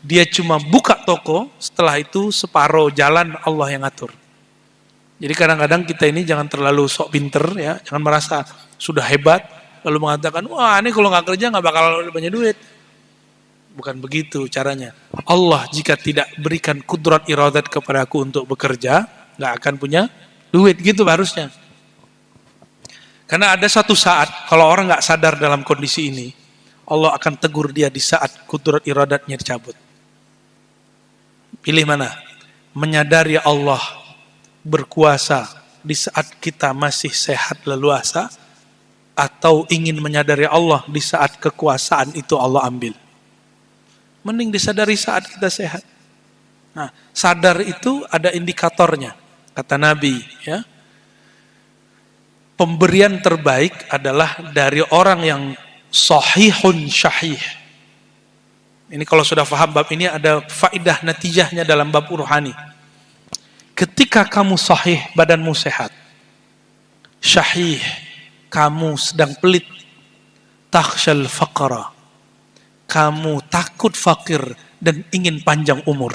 Dia cuma buka toko, setelah itu separuh jalan Allah yang atur. Jadi kadang-kadang kita ini jangan terlalu sok pinter ya, jangan merasa sudah hebat, lalu mengatakan, wah ini kalau nggak kerja nggak bakal banyak duit. Bukan begitu caranya. Allah jika tidak berikan kudrat iradat kepadaku untuk bekerja, nggak akan punya duit, gitu harusnya. Karena ada satu saat, kalau orang nggak sadar dalam kondisi ini, Allah akan tegur dia di saat kudrat iradatnya dicabut. Pilih mana? Menyadari Allah berkuasa di saat kita masih sehat leluasa, atau ingin menyadari Allah di saat kekuasaan itu Allah ambil. Mending disadari saat kita sehat. Nah, sadar itu ada indikatornya. Kata Nabi, ya. Pemberian terbaik adalah dari orang yang sahihun syahih. Ini kalau sudah paham bab ini ada faidah natijahnya dalam bab ruhani. Ketika kamu sahih, badanmu sehat. Syahih, kamu sedang pelit. Takhshal faqra. Kamu takut fakir dan ingin panjang umur.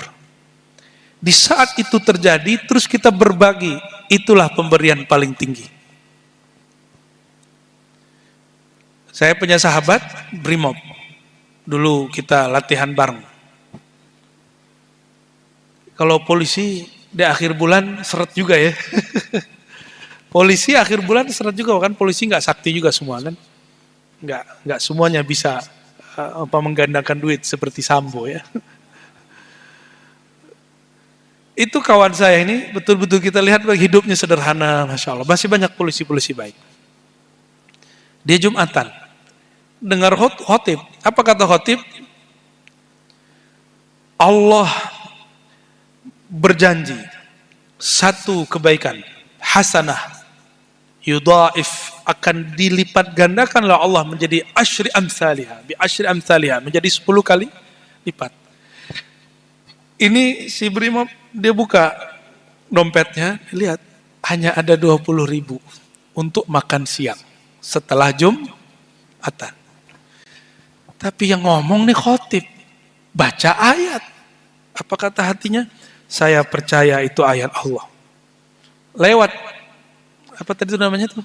Di saat itu terjadi, terus kita berbagi. Itulah pemberian paling tinggi. Saya punya sahabat Brimob. Dulu kita latihan bareng. Kalau polisi di akhir bulan seret juga ya. Polisi akhir bulan seret juga, kan polisi nggak sakti juga semua kan. Nggak semuanya bisa menggandakan duit seperti Sambo ya. Itu kawan saya ini betul-betul kita lihat hidupnya sederhana, Masya Allah. Masih banyak polisi-polisi baik. Dia Jumatan. dengar khotib. Apa kata khotib? Allah berjanji satu kebaikan hasanah yudhaif akan dilipat gandakanlah Allah menjadi asyri amsalihah, menjadi 10 kali lipat. Ini si Brimob dia buka dompetnya, lihat hanya ada 20.000 untuk makan siang setelah Jumatan. Tapi yang ngomong nih khotib, baca ayat. Apa kata hatinya? Saya percaya itu ayat Allah. Lewat apa tadi itu namanya tuh?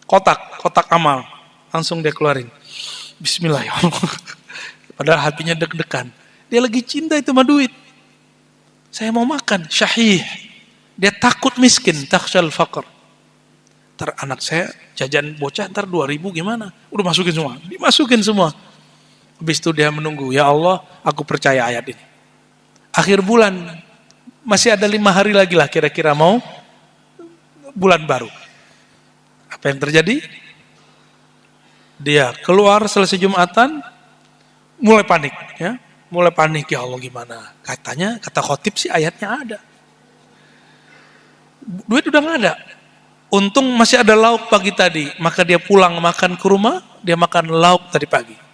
Kotak amal. Langsung dia keluarin. Bismillahirrahmanirrahim. Padahal hatinya deg-degan. Dia lagi cinta itu sama duit. Saya mau makan, syahih. Dia takut miskin, takhsyal faqr. Ntar anak saya jajan bocah, ntar 2.000 gimana? Udah masukin semua. Dimasukin semua. Habis itu dia menunggu, ya Allah, aku percaya ayat ini. Akhir bulan, masih ada 5 hari lagi lah kira-kira mau bulan baru. Apa yang terjadi? Dia keluar selesai Jumatan, mulai panik. Ya, mulai panik, ya Allah gimana? Katanya, kata khotib sih ayatnya ada. Duit udah gak ada. Untung masih ada lauk pagi tadi, maka dia pulang makan ke rumah, dia makan lauk tadi pagi.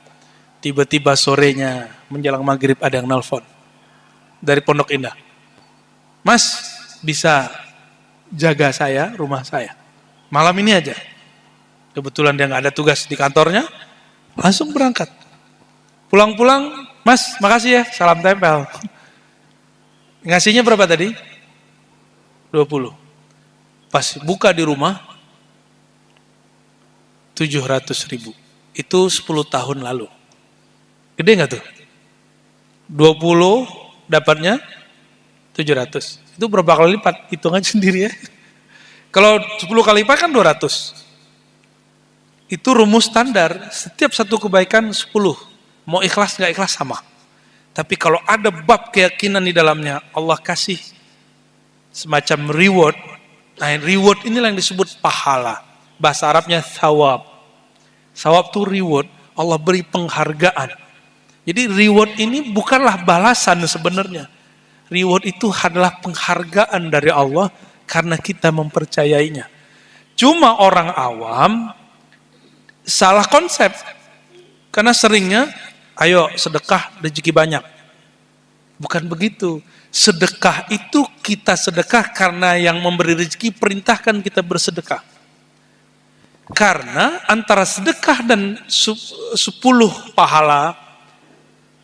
Tiba-tiba sorenya menjelang maghrib ada yang nelfon dari Pondok Indah. Mas, bisa jaga saya, rumah saya. Malam ini aja. Kebetulan dia gak ada tugas di kantornya, langsung berangkat. Pulang-pulang, Mas, makasih ya, salam tempel. Ngasihnya berapa tadi? 20. Pas buka di rumah, 700.000. Itu 10 tahun lalu. Gede gak tuh? 20 dapatnya 700. Itu berapa kali lipat? Hitung aja sendiri ya. Kalau 10 kali lipat kan 200. Itu rumus standar. Setiap satu kebaikan 10. Mau ikhlas gak ikhlas sama. Tapi kalau ada bab keyakinan di dalamnya, Allah kasih semacam reward. Nah, reward inilah yang disebut pahala. Bahasa Arabnya thawab. Thawab itu reward. Allah beri penghargaan. Jadi reward ini bukanlah balasan sebenarnya. Reward itu adalah penghargaan dari Allah karena kita mempercayainya. Cuma orang awam salah konsep. Karena seringnya, ayo sedekah rezeki banyak. Bukan begitu. Sedekah itu kita sedekah karena yang memberi rezeki perintahkan kita bersedekah. Karena antara sedekah dan 10 pahala,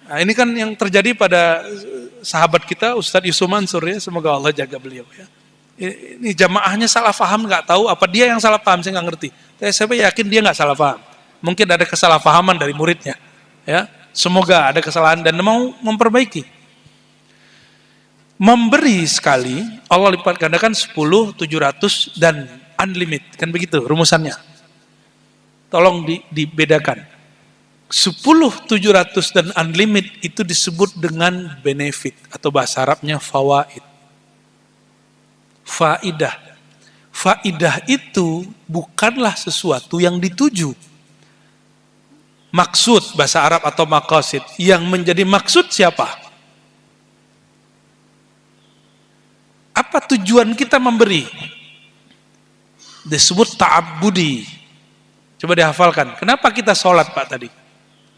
nah ini kan yang terjadi pada sahabat kita Ustadz Yusuf Mansur ya, semoga Allah jaga beliau ya. Ini jamaahnya salah paham, nggak tahu apa dia yang salah paham, saya nggak ngerti. Saya yakin dia nggak salah paham. Mungkin ada kesalahpahaman dari muridnya, ya. Semoga ada kesalahan dan mau memperbaiki. Memberi sekali, Allah lipat gandakan 10, 700 dan unlimited, kan begitu rumusannya. Tolong dibedakan. 10, 700 dan unlimited itu disebut dengan benefit atau bahasa Arabnya fawaid. Faidah. Faidah itu bukanlah sesuatu yang dituju. Maksud bahasa Arab atau maqasid. Yang menjadi maksud siapa? Apa tujuan kita memberi? Disebut ta'abbudi. Coba dihafalkan. Kenapa kita sholat Pak tadi?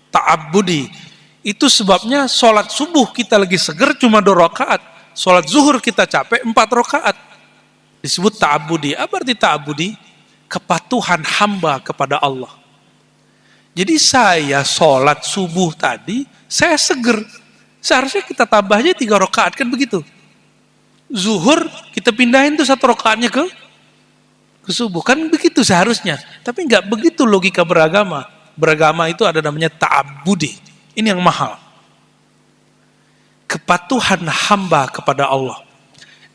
Ta'abbudi. Itu sebabnya sholat subuh kita lagi seger cuma 2 rakaat. Sholat zuhur kita capek 4 rakaat. Disebut ta'abbudi. Apa arti ta'abbudi? Kepatuhan hamba kepada Allah. Jadi saya sholat subuh tadi, saya seger. Seharusnya kita tambahnya 3 rakaat, kan begitu? Zuhur kita pindahin tuh 1 rakaatnya ke subuh, kan begitu seharusnya. Tapi nggak begitu logika beragama. Beragama itu ada namanya ta'abbudi. Ini yang mahal. Kepatuhan hamba kepada Allah.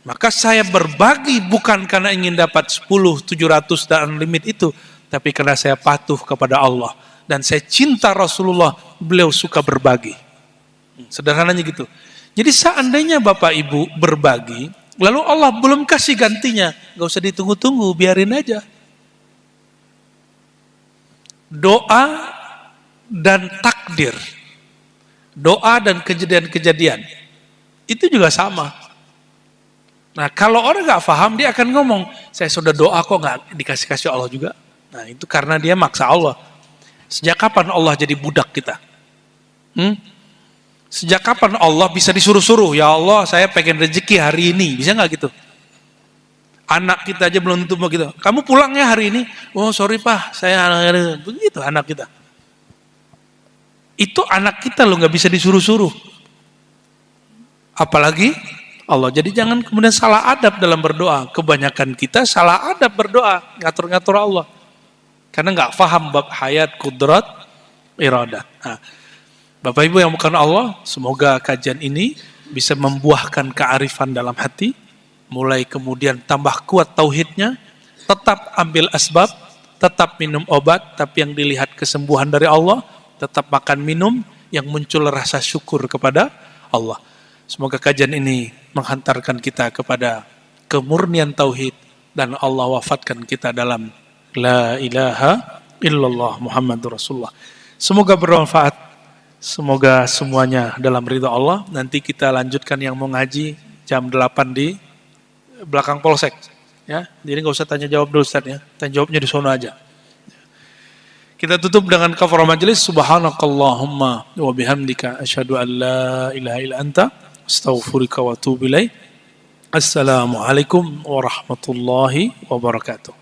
Maka saya berbagi bukan karena ingin dapat 10, 700 dan unlimited itu, tapi karena saya patuh kepada Allah dan saya cinta Rasulullah, beliau suka berbagi. Sederhananya gitu. Jadi seandainya Bapak Ibu berbagi, lalu Allah belum kasih gantinya, gak usah ditunggu-tunggu, biarin aja. Doa dan takdir. Doa dan kejadian-kejadian. Itu juga sama. Nah, kalau orang nggak paham, dia akan ngomong, saya sudah doa kok nggak dikasih-kasih Allah juga. Nah, itu karena dia maksa Allah. Sejak kapan Allah jadi budak kita? Sejak kapan Allah bisa disuruh-suruh? Ya Allah, saya pengen rezeki hari ini. Bisa nggak gitu? Anak kita aja belum tentu begitu. Kamu pulang ya hari ini? Oh, sorry Pak, saya begitu anak kita. Itu anak kita loh, nggak bisa disuruh-suruh. Apalagi Allah. Jadi jangan kemudian salah adab dalam berdoa. Kebanyakan kita salah adab berdoa, ngatur-ngatur Allah. Karena nggak paham bab hayat, kudrat, iradat. Nah, Bapak Ibu yang bukan Allah, semoga kajian ini bisa membuahkan kearifan dalam hati, mulai kemudian tambah kuat tauhidnya, tetap ambil asbab, tetap minum obat, tapi yang dilihat kesembuhan dari Allah, tetap makan minum, yang muncul rasa syukur kepada Allah. Semoga kajian ini menghantarkan kita kepada kemurnian tauhid dan Allah wafatkan kita dalam la ilaha illallah Muhammadur Rasulullah. Semoga bermanfaat. Semoga semuanya dalam ridha Allah. Nanti kita lanjutkan yang mau ngaji jam 8 di belakang polsek. Ya, jadi nggak usah tanya jawab dulu Ustaz ya. Tanya jawabnya di sono aja. Kita tutup dengan kafarah majelis. Subhanakallahumma wa bihamdika asyhadu an la ilaha illa anta astaghfiruka wa atubu ilaik. Assalamualaikum warahmatullahi wabarakatuh.